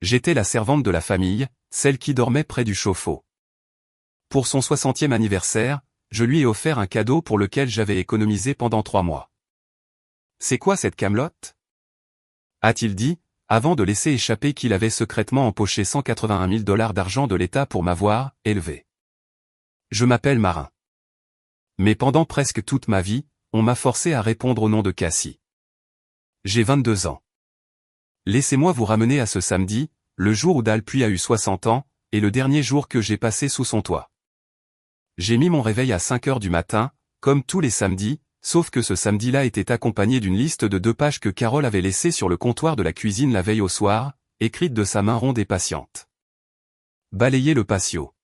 J'étais la servante de la famille, celle qui dormait près du chauffe-eau. Pour son 60e anniversaire, je lui ai offert un cadeau pour lequel j'avais économisé pendant 3 mois. « C'est quoi cette camelote ?» a-t-il dit, avant de laisser échapper qu'il avait secrètement empoché 181 000 $ d'argent de l'État pour m'avoir élevé. Je m'appelle Marin. Mais pendant presque toute ma vie, on m'a forcé à répondre au nom de Cassie. J'ai 22 ans. Laissez-moi vous ramener à ce samedi, le jour où Dalpuy a eu 60 ans, et le dernier jour que j'ai passé sous son toit. J'ai mis mon réveil à 5 heures du matin, comme tous les samedis, sauf que ce samedi-là était accompagné d'une liste de 2 pages que Carole avait laissée sur le comptoir de la cuisine la veille au soir, écrite de sa main ronde et patiente. Balayer le patio.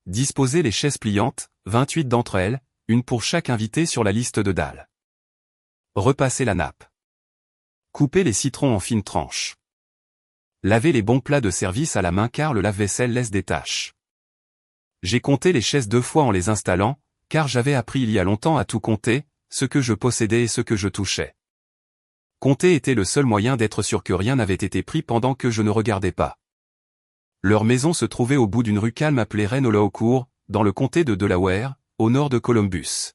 Disposer les chaises pliantes, 28 d'entre elles, une pour chaque invité sur la liste de Dal. Repasser la nappe. Couper les citrons en fines tranches. Laver les bons plats de service à la main car le lave-vaisselle laisse des taches. J'ai compté les chaises 2 fois en les installant, car j'avais appris il y a longtemps à tout compter, ce que je possédais et ce que je touchais. Compter était le seul moyen d'être sûr que rien n'avait été pris pendant que je ne regardais pas. Leur maison se trouvait au bout d'une rue calme appelée Reynolds-Court, dans le comté de Delaware, au nord de Columbus.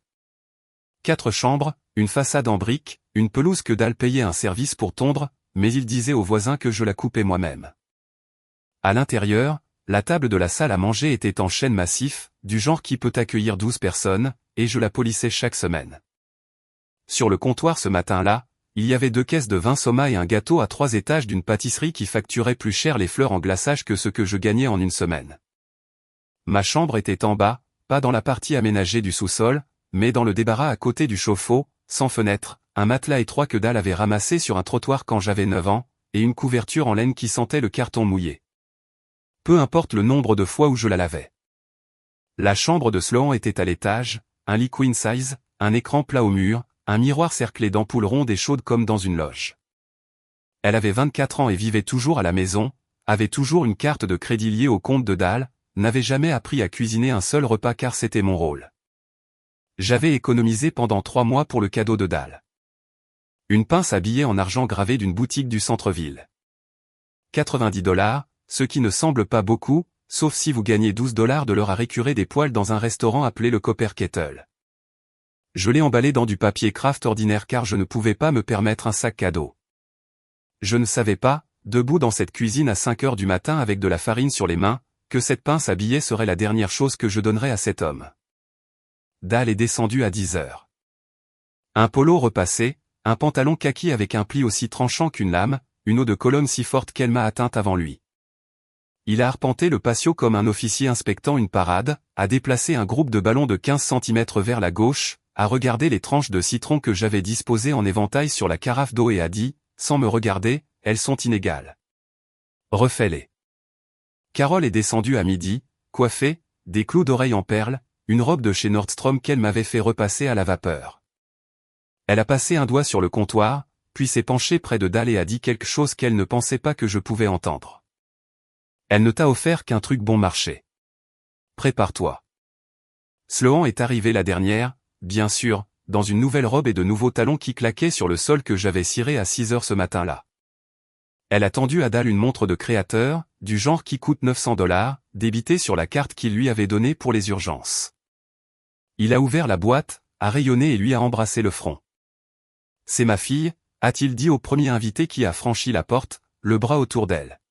4 chambres, une façade en briques, une pelouse que Dal payait un service pour tondre, mais il disait aux voisins que je la coupais moi-même. À l'intérieur, la table de la salle à manger était en chêne massif, du genre qui peut accueillir 12 personnes, et je la polissais chaque semaine. Sur le comptoir ce matin-là, il y avait 2 caisses de vin Soma et un gâteau à 3 étages d'une pâtisserie qui facturait plus cher les fleurs en glaçage que ce que je gagnais en une semaine. Ma chambre était en bas, pas dans la partie aménagée du sous-sol, mais dans le débarras à côté du chauffe-eau, sans fenêtre, un matelas étroit que Dal avait ramassé sur un trottoir quand j'avais 9 ans, et une couverture en laine qui sentait le carton mouillé. Peu importe le nombre de fois où je la lavais. La chambre de Sloan était à l'étage, un lit queen size, un écran plat au mur, un miroir cerclé d'ampoules rondes et chaudes comme dans une loge. Elle avait 24 ans et vivait toujours à la maison, avait toujours une carte de crédit liée au compte de Dal, n'avait jamais appris à cuisiner un seul repas car c'était mon rôle. J'avais économisé pendant 3 mois pour le cadeau de Dal. Une pince à billets en argent gravé d'une boutique du centre-ville. 90 $, ce qui ne semble pas beaucoup, sauf si vous gagnez 12 $ de l'heure à récurer des poêles dans un restaurant appelé le Copper Kettle. Je l'ai emballé dans du papier craft ordinaire car je ne pouvais pas me permettre un sac cadeau. Je ne savais pas, debout dans cette cuisine à 5 heures du matin avec de la farine sur les mains, que cette pince à billets serait la dernière chose que je donnerais à cet homme. Dal est descendu à 10 heures. Un polo repassé, un pantalon kaki avec un pli aussi tranchant qu'une lame, une eau de Cologne si forte qu'elle m'a atteinte avant lui. Il a arpenté le patio comme un officier inspectant une parade, a déplacé un groupe de ballons de 15 cm vers la gauche, a regardé les tranches de citron que j'avais disposées en éventail sur la carafe d'eau et a dit, sans me regarder, elles sont inégales. Refais-les. Carole est descendue à midi, coiffée, des clous d'oreilles en perles, une robe de chez Nordstrom qu'elle m'avait fait repasser à la vapeur. Elle a passé un doigt sur le comptoir, puis s'est penchée près de Dal et a dit quelque chose qu'elle ne pensait pas que je pouvais entendre. Elle ne t'a offert qu'un truc bon marché. Prépare-toi. Sloan est arrivée la dernière, bien sûr, dans une nouvelle robe et de nouveaux talons qui claquaient sur le sol que j'avais ciré à 6 heures ce matin-là. Elle a tendu à Dal une montre de créateur, du genre qui coûte 900 $, débitée sur la carte qu'il lui avait donnée pour les urgences. Il a ouvert la boîte, a rayonné et lui a embrassé le front. « C'est ma fille », a-t-il dit au premier invité qui a franchi la porte, le bras autour d'elle.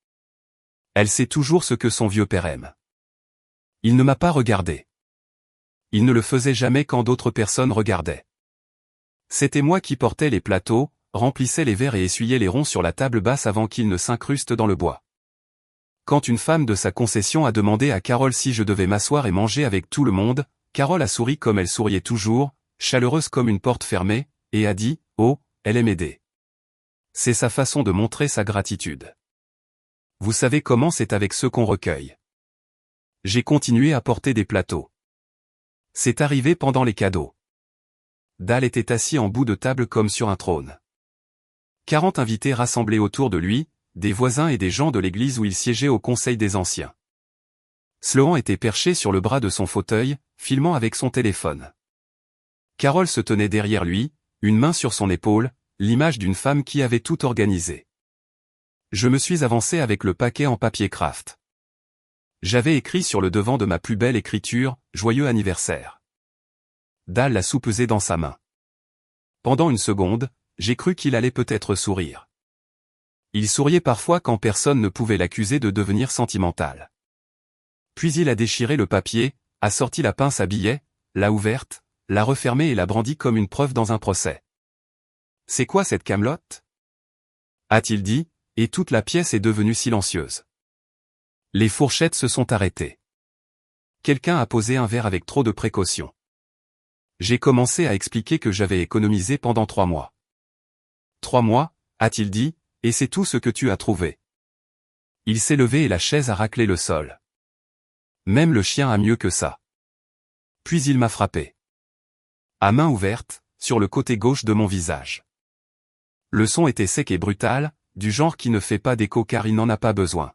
Elle sait toujours ce que son vieux père aime. Il ne m'a pas regardé. Il ne le faisait jamais quand d'autres personnes regardaient. C'était moi qui portais les plateaux, remplissais les verres et essuyais les ronds sur la table basse avant qu'ils ne s'incrustent dans le bois. Quand une femme de sa concession a demandé à Carole si je devais m'asseoir et manger avec tout le monde, Carole a souri comme elle souriait toujours, chaleureuse comme une porte fermée, et a dit « Oh, elle aime aider ». C'est sa façon de montrer sa gratitude. Vous savez comment c'est avec ceux qu'on recueille. J'ai continué à porter des plateaux. C'est arrivé pendant les cadeaux. Dal était assis en bout de table comme sur un trône. 40 invités rassemblés autour de lui, des voisins et des gens de l'église où il siégeait au conseil des anciens. Sloan était perché sur le bras de son fauteuil, filmant avec son téléphone. Carole se tenait derrière lui, une main sur son épaule, l'image d'une femme qui avait tout organisé. Je me suis avancé avec le paquet en papier craft. J'avais écrit sur le devant de ma plus belle écriture, « Joyeux anniversaire ». Dal l'a soupesé dans sa main. Pendant une seconde, j'ai cru qu'il allait peut-être sourire. Il souriait parfois quand personne ne pouvait l'accuser de devenir sentimental. Puis il a déchiré le papier, a sorti la pince à billets, l'a ouverte, l'a refermée et l'a brandie comme une preuve dans un procès. « C'est quoi cette camelote ?» a-t-il dit, et toute la pièce est devenue silencieuse. Les fourchettes se sont arrêtées. Quelqu'un a posé un verre avec trop de précaution. J'ai commencé à expliquer que j'avais économisé pendant 3 mois. 3 mois, a-t-il dit, et c'est tout ce que tu as trouvé. Il s'est levé et la chaise a raclé le sol. Même le chien a mieux que ça. Puis il m'a frappé. À main ouverte, sur le côté gauche de mon visage. Le son était sec et brutal, du genre qui ne fait pas d'écho car il n'en a pas besoin.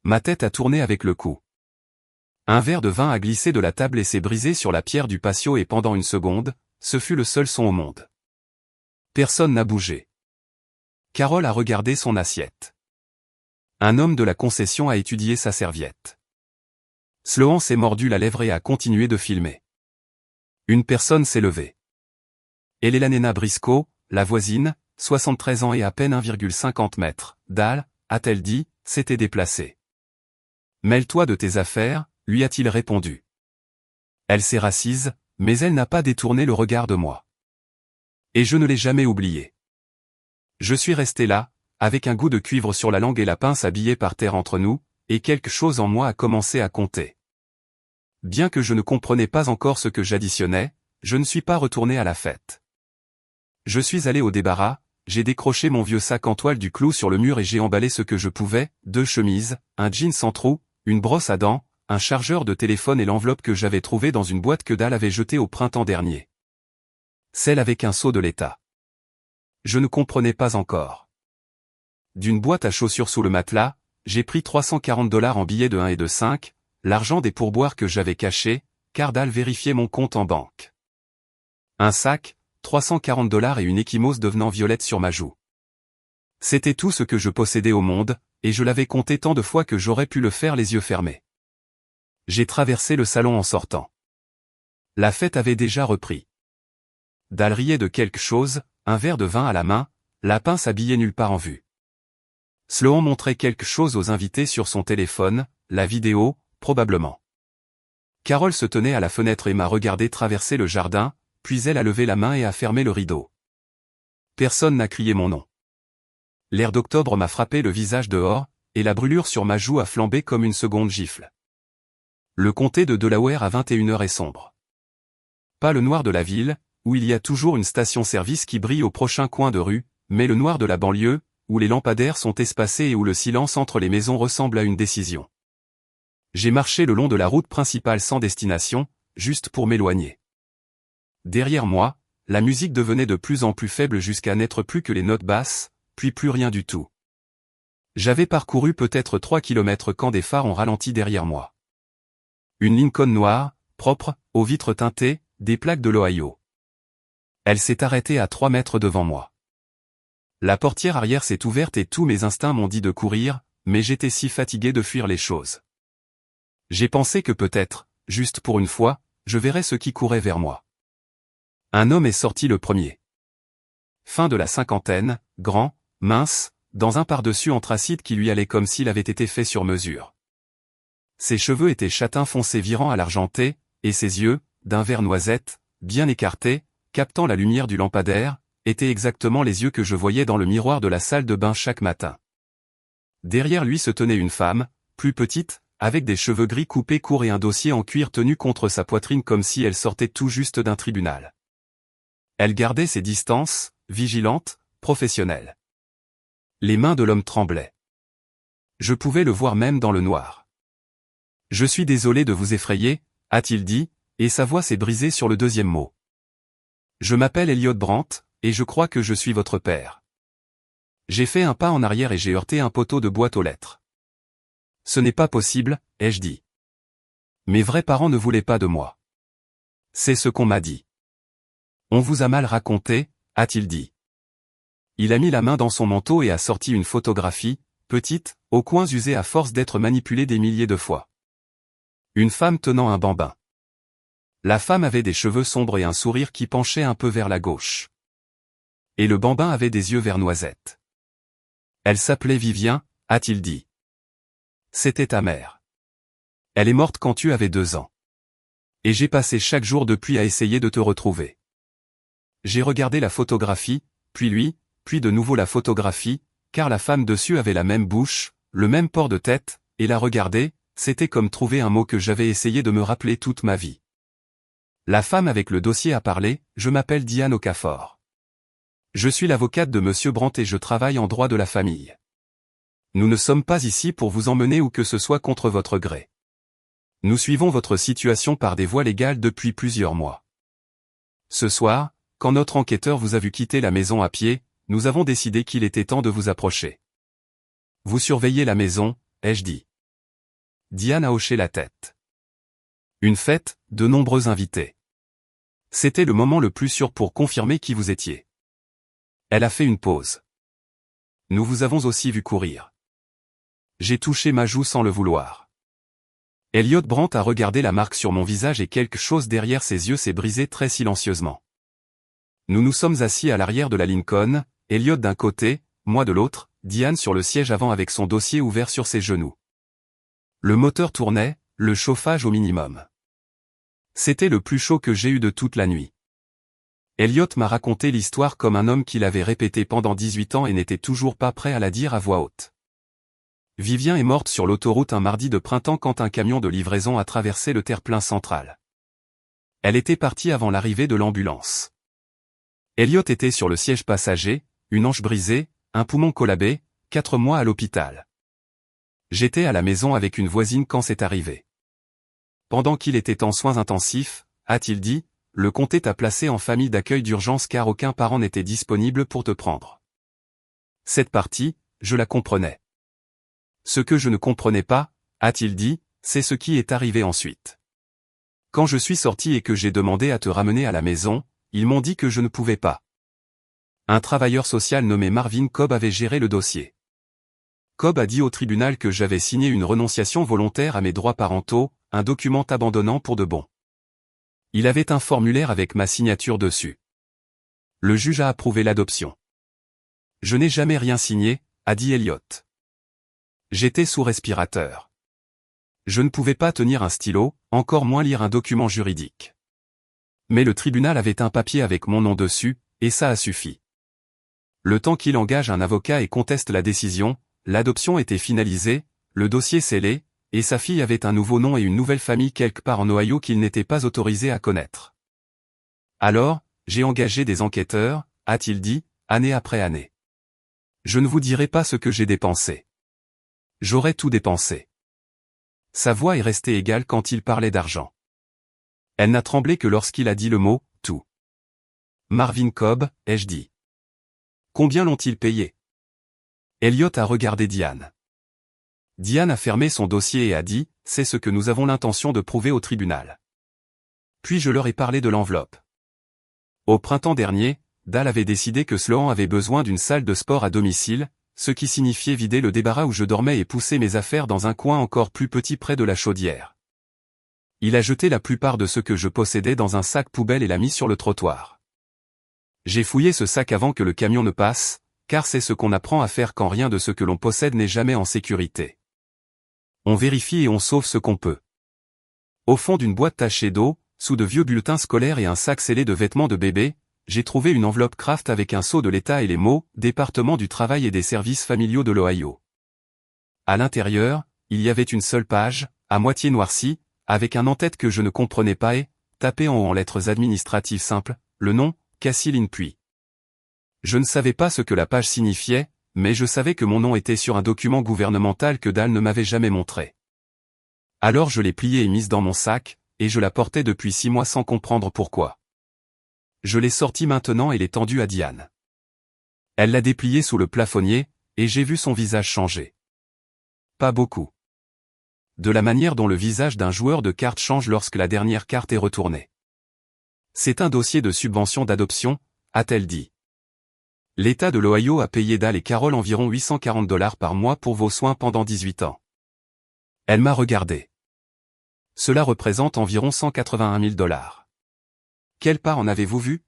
Ma tête a tourné avec le coup. Un verre de vin a glissé de la table et s'est brisé sur la pierre du patio et pendant une seconde, ce fut le seul son au monde. Personne n'a bougé. Carole a regardé son assiette. Un homme de la concession a étudié sa serviette. Sloan s'est mordu la lèvre et a continué de filmer. Une personne s'est levée. Elle est la Nena Briscoe, la voisine, 73 ans et à peine 1,50 m. Dal, a-t-elle dit, s'était déplacée. Mêle-toi de tes affaires, lui a-t-il répondu. Elle s'est rassise, mais elle n'a pas détourné le regard de moi. Et je ne l'ai jamais oublié. Je suis resté là, avec un goût de cuivre sur la langue et la pince à billets par terre entre nous, et quelque chose en moi a commencé à compter. Bien que je ne comprenais pas encore ce que j'additionnais, je ne suis pas retourné à la fête. Je suis allé au débarras, j'ai décroché mon vieux sac en toile du clou sur le mur et j'ai emballé ce que je pouvais, 2 chemises, un jean sans trou, une brosse à dents, un chargeur de téléphone et l'enveloppe que j'avais trouvée dans une boîte que Dal avait jetée au printemps dernier. Celle avec un sceau de l'État. Je ne comprenais pas encore. D'une boîte à chaussures sous le matelas, j'ai pris $340 en billets de 1 et de 5, l'argent des pourboires que j'avais cachés, car Dal vérifiait mon compte en banque. Un sac, $340 et une ecchymose devenant violette sur ma joue. C'était tout ce que je possédais au monde, et je l'avais compté tant de fois que j'aurais pu le faire les yeux fermés. J'ai traversé le salon en sortant. La fête avait déjà repris. Dal riait de quelque chose, un verre de vin à la main, la pince à billets nulle part en vue. Sloan montrait quelque chose aux invités sur son téléphone, la vidéo, probablement. Carole se tenait à la fenêtre et m'a regardé traverser le jardin, puis elle a levé la main et a fermé le rideau. Personne n'a crié mon nom. L'air d'octobre m'a frappé le visage dehors, et la brûlure sur ma joue a flambé comme une seconde gifle. Le comté de Delaware à 21h est sombre. Pas le noir de la ville, où il y a toujours une station-service qui brille au prochain coin de rue, mais le noir de la banlieue, où les lampadaires sont espacés et où le silence entre les maisons ressemble à une décision. J'ai marché le long de la route principale sans destination, juste pour m'éloigner. Derrière moi, la musique devenait de plus en plus faible jusqu'à n'être plus que les notes basses, puis plus rien du tout. J'avais parcouru peut-être 3 kilomètres quand des phares ont ralenti derrière moi. Une Lincoln noire, propre, aux vitres teintées, des plaques de l'Ohio. Elle s'est arrêtée à 3 mètres devant moi. La portière arrière s'est ouverte et tous mes instincts m'ont dit de courir, mais j'étais si fatigué de fuir les choses. J'ai pensé que peut-être, juste pour une fois, je verrais ceux qui couraient vers moi. Un homme est sorti le premier. Fin de la cinquantaine, grand, mince, dans un pardessus anthracite qui lui allait comme s'il avait été fait sur mesure. Ses cheveux étaient châtain foncé virant à l'argenté, et ses yeux, d'un vert noisette, bien écartés, captant la lumière du lampadaire, étaient exactement les yeux que je voyais dans le miroir de la salle de bain chaque matin. Derrière lui se tenait une femme, plus petite, avec des cheveux gris coupés courts et un dossier en cuir tenu contre sa poitrine comme si elle sortait tout juste d'un tribunal. Elle gardait ses distances, vigilante, professionnelle. Les mains de l'homme tremblaient. Je pouvais le voir même dans le noir. « Je suis désolé de vous effrayer », a-t-il dit, et sa voix s'est brisée sur le deuxième mot. « Je m'appelle Elliot Brandt, et je crois que je suis votre père. » J'ai fait un pas en arrière et j'ai heurté un poteau de boîte aux lettres. « Ce n'est pas possible, » ai-je dit. « Mes vrais parents ne voulaient pas de moi. » C'est ce qu'on m'a dit. « On vous a mal raconté, » a-t-il dit. Il a mis la main dans son manteau et a sorti une photographie, petite, aux coins usés à force d'être manipulée des milliers de fois. Une femme tenant un bambin. La femme avait des cheveux sombres et un sourire qui penchait un peu vers la gauche. Et le bambin avait des yeux vert noisette. Elle s'appelait Vivien, a-t-il dit. C'était ta mère. Elle est morte quand tu avais 2 ans. Et j'ai passé chaque jour depuis à essayer de te retrouver. J'ai regardé la photographie, puis lui, puis de nouveau la photographie, car la femme dessus avait la même bouche, le même port de tête, et la regarder, c'était comme trouver un mot que j'avais essayé de me rappeler toute ma vie. La femme avec le dossier a parlé, je m'appelle Diane Okafor. Je suis l'avocate de Monsieur Brandt et je travaille en droit de la famille. Nous ne sommes pas ici pour vous emmener ou que ce soit contre votre gré. Nous suivons votre situation par des voies légales depuis plusieurs mois. Ce soir, quand notre enquêteur vous a vu quitter la maison à pied, nous avons décidé qu'il était temps de vous approcher. Vous surveillez la maison, ai-je dit. Diane a hoché la tête. Une fête, de nombreux invités. C'était le moment le plus sûr pour confirmer qui vous étiez. Elle a fait une pause. Nous vous avons aussi vu courir. J'ai touché ma joue sans le vouloir. Elliot Brandt a regardé la marque sur mon visage et quelque chose derrière ses yeux s'est brisé très silencieusement. Nous nous sommes assis à l'arrière de la Lincoln, Elliot d'un côté, moi de l'autre, Diane sur le siège avant avec son dossier ouvert sur ses genoux. Le moteur tournait, le chauffage au minimum. C'était le plus chaud que j'ai eu de toute la nuit. Elliot m'a raconté l'histoire comme un homme qui l'avait répétée pendant 18 ans et n'était toujours pas prêt à la dire à voix haute. Vivien est morte sur l'autoroute un mardi de printemps quand un camion de livraison a traversé le terre-plein central. Elle était partie avant l'arrivée de l'ambulance. Elliot était sur le siège passager, une hanche brisée, un poumon collabé, 4 mois à l'hôpital. J'étais à la maison avec une voisine quand c'est arrivé. Pendant qu'il était en soins intensifs, a-t-il dit, le comté t'a placé en famille d'accueil d'urgence car aucun parent n'était disponible pour te prendre. Cette partie, je la comprenais. Ce que je ne comprenais pas, a-t-il dit, c'est ce qui est arrivé ensuite. Quand je suis sorti et que j'ai demandé à te ramener à la maison, ils m'ont dit que je ne pouvais pas. Un travailleur social nommé Marvin Cobb avait géré le dossier. Cobb a dit au tribunal que j'avais signé une renonciation volontaire à mes droits parentaux, un document abandonnant pour de bon. Il avait un formulaire avec ma signature dessus. Le juge a approuvé l'adoption. Je n'ai jamais rien signé, a dit Elliot. J'étais sous respirateur. Je ne pouvais pas tenir un stylo, encore moins lire un document juridique. Mais le tribunal avait un papier avec mon nom dessus, et ça a suffi. Le temps qu'il engage un avocat et conteste la décision, l'adoption était finalisée, le dossier scellé, et sa fille avait un nouveau nom et une nouvelle famille quelque part en Ohio qu'il n'était pas autorisé à connaître. Alors, j'ai engagé des enquêteurs, a-t-il dit, année après année. Je ne vous dirai pas ce que j'ai dépensé. J'aurais tout dépensé. Sa voix est restée égale quand il parlait d'argent. Elle n'a tremblé que lorsqu'il a dit le mot « tout ». Marvin Cobb, ai-je dit. Combien l'ont-ils payé? Elliot a regardé Diane. Diane a fermé son dossier et a dit, c'est ce que nous avons l'intention de prouver au tribunal. Puis je leur ai parlé de l'enveloppe. Au printemps dernier, Dal avait décidé que Sloan avait besoin d'une salle de sport à domicile, ce qui signifiait vider le débarras où je dormais et pousser mes affaires dans un coin encore plus petit près de la chaudière. Il a jeté la plupart de ce que je possédais dans un sac poubelle et l'a mis sur le trottoir. J'ai fouillé ce sac avant que le camion ne passe, car c'est ce qu'on apprend à faire quand rien de ce que l'on possède n'est jamais en sécurité. On vérifie et on sauve ce qu'on peut. Au fond d'une boîte tachée d'eau, sous de vieux bulletins scolaires et un sac scellé de vêtements de bébé, j'ai trouvé une enveloppe Kraft avec un sceau de l'État et les mots « Département du travail et des services familiaux de l'Ohio ». À l'intérieur, il y avait une seule page, à moitié noircie, avec un en-tête que je ne comprenais pas et, tapé en haut en lettres administratives simples, le nom, Cassie Linpuy. Je ne savais pas ce que la page signifiait, mais je savais que mon nom était sur un document gouvernemental que Dal ne m'avait jamais montré. Alors je l'ai pliée et mise dans mon sac, et je la portais depuis 6 mois sans comprendre pourquoi. Je l'ai sortie maintenant et l'ai tendue à Diane. Elle l'a dépliée sous le plafonnier, et j'ai vu son visage changer. Pas beaucoup. De la manière dont le visage d'un joueur de cartes change lorsque la dernière carte est retournée. C'est un dossier de subvention d'adoption, a-t-elle dit. L'État de l'Ohio a payé Dal et Carol environ $840 par mois pour vos soins pendant 18 ans. Elle m'a regardé. Cela représente environ $181 000. Quelle part en avez-vous vu?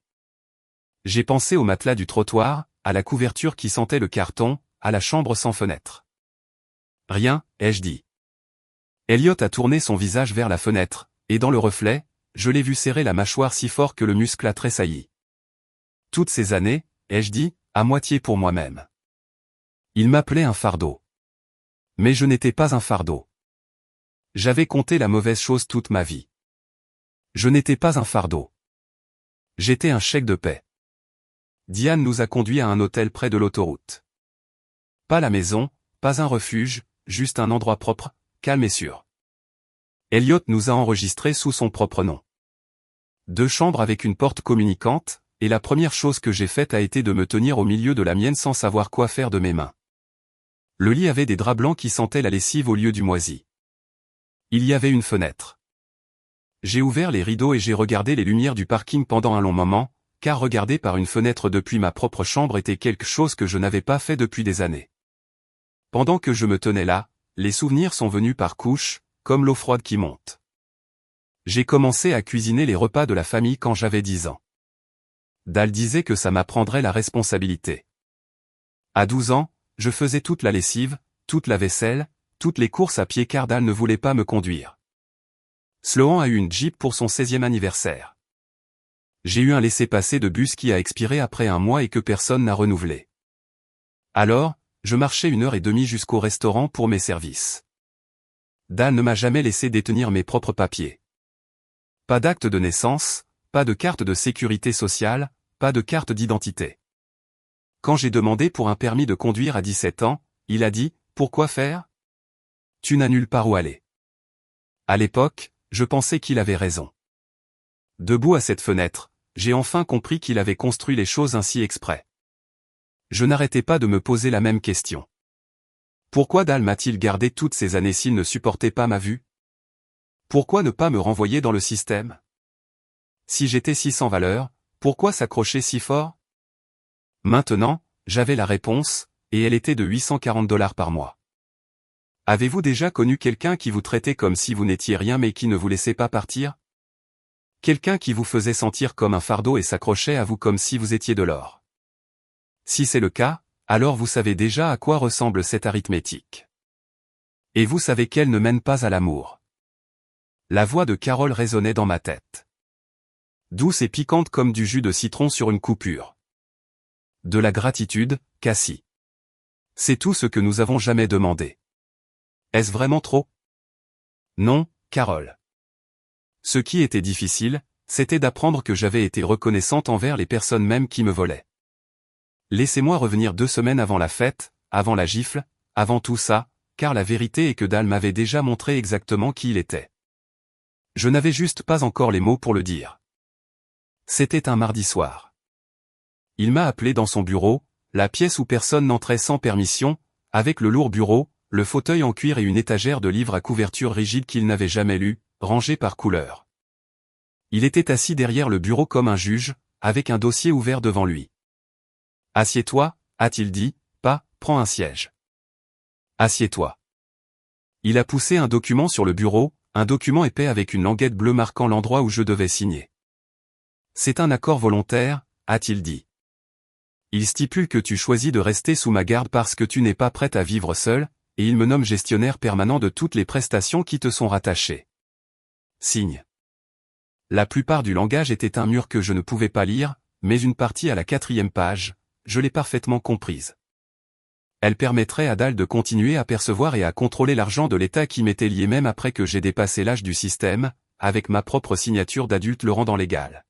J'ai pensé au matelas du trottoir, à la couverture qui sentait le carton, à la chambre sans fenêtre. Rien, ai-je dit. Elliot a tourné son visage vers la fenêtre, et dans le reflet, je l'ai vu serrer la mâchoire si fort que le muscle a tressailli. Toutes ces années, ai-je dit, à moitié pour moi-même. Il m'appelait un fardeau. Mais je n'étais pas un fardeau. J'avais compté la mauvaise chose toute ma vie. Je n'étais pas un fardeau. J'étais un chèque de paie. Diane nous a conduits à un hôtel près de l'autoroute. Pas la maison, pas un refuge, juste un endroit propre, calme et sûr. Elliot nous a enregistrés sous son propre nom. 2 chambres avec une porte communicante, et la première chose que j'ai faite a été de me tenir au milieu de la mienne sans savoir quoi faire de mes mains. Le lit avait des draps blancs qui sentaient la lessive au lieu du moisi. Il y avait une fenêtre. J'ai ouvert les rideaux et j'ai regardé les lumières du parking pendant un long moment, car regarder par une fenêtre depuis ma propre chambre était quelque chose que je n'avais pas fait depuis des années. Pendant que je me tenais là, les souvenirs sont venus par couches, comme l'eau froide qui monte. J'ai commencé à cuisiner les repas de la famille quand j'avais 10 ans. Dal disait que ça m'apprendrait la responsabilité. À 12 ans, je faisais toute la lessive, toute la vaisselle, toutes les courses à pied car Dal ne voulait pas me conduire. Sloan a eu une Jeep pour son 16e anniversaire. J'ai eu un laissez-passer de bus qui a expiré après 1 mois et que personne n'a renouvelé. Alors, je marchais 1h30 jusqu'au restaurant pour mes services. Dal ne m'a jamais laissé détenir mes propres papiers. Pas d'acte de naissance, pas de carte de sécurité sociale, pas de carte d'identité. Quand j'ai demandé pour un permis de conduire à 17 ans, il a dit « Pourquoi faire ? Tu n'as nulle part où aller. » À l'époque, je pensais qu'il avait raison. Debout à cette fenêtre, j'ai enfin compris qu'il avait construit les choses ainsi exprès. Je n'arrêtais pas de me poser la même question. Pourquoi Dal m'a-t-il gardé toutes ces années s'il ne supportait pas ma vue? Pourquoi ne pas me renvoyer dans le système? Si j'étais si sans valeur, pourquoi s'accrocher si fort? Maintenant, j'avais la réponse, et elle était de $840 par mois. Avez-vous déjà connu quelqu'un qui vous traitait comme si vous n'étiez rien mais qui ne vous laissait pas partir? Quelqu'un qui vous faisait sentir comme un fardeau et s'accrochait à vous comme si vous étiez de l'or. Si c'est le cas, alors vous savez déjà à quoi ressemble cette arithmétique. Et vous savez qu'elle ne mène pas à l'amour. La voix de Carol résonnait dans ma tête. Douce et piquante comme du jus de citron sur une coupure. De la gratitude, Cassie. C'est tout ce que nous avons jamais demandé. Est-ce vraiment trop? Non, Carol. Ce qui était difficile, c'était d'apprendre que j'avais été reconnaissante envers les personnes mêmes qui me volaient. Laissez-moi revenir 2 semaines avant la fête, avant la gifle, avant tout ça, car la vérité est que Dal m'avait déjà montré exactement qui il était. Je n'avais juste pas encore les mots pour le dire. C'était un mardi soir. Il m'a appelé dans son bureau, la pièce où personne n'entrait sans permission, avec le lourd bureau, le fauteuil en cuir et une étagère de livres à couverture rigide qu'il n'avait jamais lus, rangés par couleur. Il était assis derrière le bureau comme un juge, avec un dossier ouvert devant lui. « Assieds-toi » a-t-il dit, pas « prends un siège ». « Assieds-toi ». Il a poussé un document sur le bureau, un document épais avec une languette bleue marquant l'endroit où je devais signer. « C'est un accord volontaire » a-t-il dit. « Il stipule que tu choisis de rester sous ma garde parce que tu n'es pas prête à vivre seule, et il me nomme gestionnaire permanent de toutes les prestations qui te sont rattachées. Signe. » La plupart du langage était un mur que je ne pouvais pas lire, mais une partie à la 4e page, je l'ai parfaitement comprise. Elle permettrait à Dal de continuer à percevoir et à contrôler l'argent de l'État qui m'était lié même après que j'ai dépassé l'âge du système, avec ma propre signature d'adulte le rendant légal.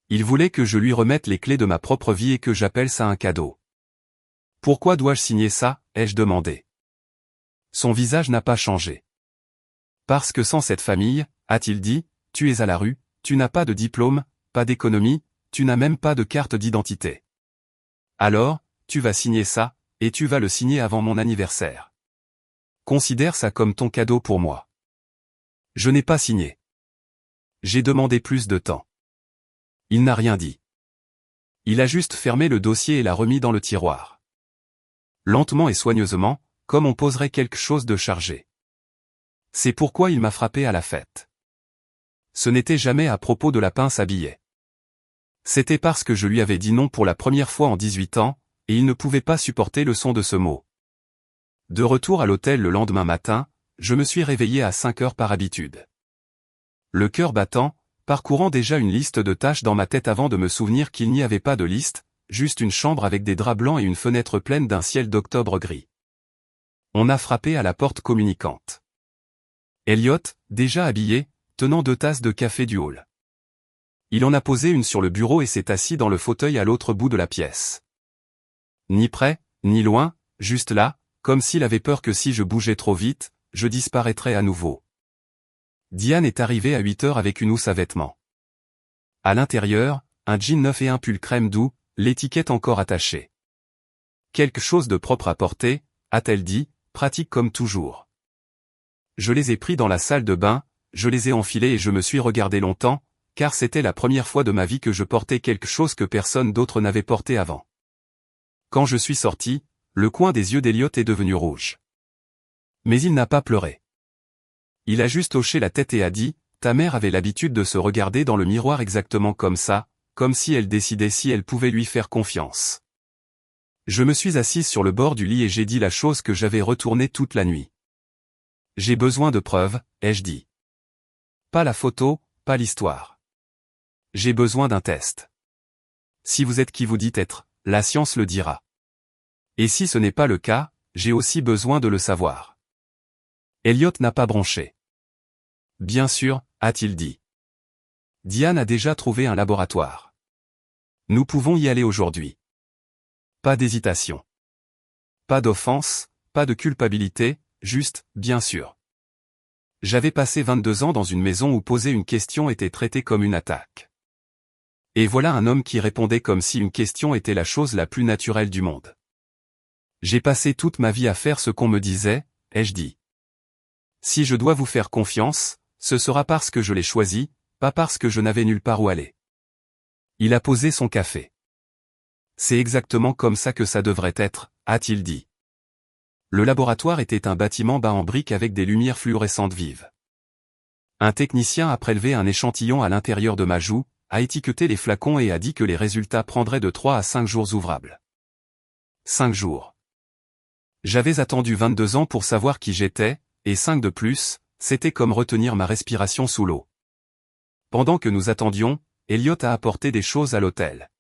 Il voulait que je lui remette les clés de ma propre vie et que j'appelle ça un cadeau. « Pourquoi dois-je signer ça ?» ai-je demandé. Son visage n'a pas changé. « Parce que sans cette famille, a-t-il dit, tu es à la rue, tu n'as pas de diplôme, pas d'économie, tu n'as même pas de carte d'identité. Alors, tu vas signer ça, et tu vas le signer avant mon anniversaire. Considère ça comme ton cadeau pour moi. » Je n'ai pas signé. J'ai demandé plus de temps. Il n'a rien dit. Il a juste fermé le dossier et l'a remis dans le tiroir. Lentement et soigneusement, comme on poserait quelque chose de chargé. C'est pourquoi il m'a frappé à la fête. Ce n'était jamais à propos de la pince à billets. C'était parce que je lui avais dit non pour la première fois en 18 ans, et il ne pouvait pas supporter le son de ce mot. De retour à l'hôtel le lendemain matin, je me suis réveillé à 5 heures par habitude. Le cœur battant, parcourant déjà une liste de tâches dans ma tête avant de me souvenir qu'il n'y avait pas de liste, juste une chambre avec des draps blancs et une fenêtre pleine d'un ciel d'octobre gris. On a frappé à la porte communicante. Elliot, déjà habillé, tenant 2 tasses de café du hall. Il en a posé une sur le bureau et s'est assis dans le fauteuil à l'autre bout de la pièce. Ni près, ni loin, juste là, comme s'il avait peur que si je bougeais trop vite, je disparaîtrais à nouveau. Diane est arrivée à 8 heures avec une housse à vêtements. À l'intérieur, un jean neuf et un pull crème doux, l'étiquette encore attachée. Quelque chose de propre à porter, a-t-elle dit, pratique comme toujours. Je les ai pris dans la salle de bain, je les ai enfilés et je me suis regardé longtemps, car c'était la première fois de ma vie que je portais quelque chose que personne d'autre n'avait porté avant. Quand je suis sorti, le coin des yeux d'Elliot est devenu rouge. Mais il n'a pas pleuré. Il a juste hoché la tête et a dit, « Ta mère avait l'habitude de se regarder dans le miroir exactement comme ça, comme si elle décidait si elle pouvait lui faire confiance. » Je me suis assise sur le bord du lit et j'ai dit la chose que j'avais retournée toute la nuit. « J'ai besoin de preuves, ai-je dit. Pas la photo, pas l'histoire. J'ai besoin d'un test. Si vous êtes qui vous dites être, la science le dira. Et si ce n'est pas le cas, j'ai aussi besoin de le savoir. » Elliot n'a pas bronché. « Bien sûr, a-t-il dit. Diane a déjà trouvé un laboratoire. Nous pouvons y aller aujourd'hui. » Pas d'hésitation. Pas d'offense, pas de culpabilité, juste, bien sûr. J'avais passé 22 ans dans une maison où poser une question était traité comme une attaque. Et voilà un homme qui répondait comme si une question était la chose la plus naturelle du monde. J'ai passé toute ma vie à faire ce qu'on me disait, ai-je dit. Si je dois vous faire confiance, ce sera parce que je l'ai choisi, pas parce que je n'avais nulle part où aller. Il a posé son café. C'est exactement comme ça que ça devrait être, a-t-il dit. Le laboratoire était un bâtiment bas en briques avec des lumières fluorescentes vives. Un technicien a prélevé un échantillon à l'intérieur de ma joue, a étiqueté les flacons et a dit que les résultats prendraient de 3 à 5 jours ouvrables. 5 jours. J'avais attendu 22 ans pour savoir qui j'étais, et 5 de plus, c'était comme retenir ma respiration sous l'eau. Pendant que nous attendions, Elliot a apporté des choses à l'hôtel.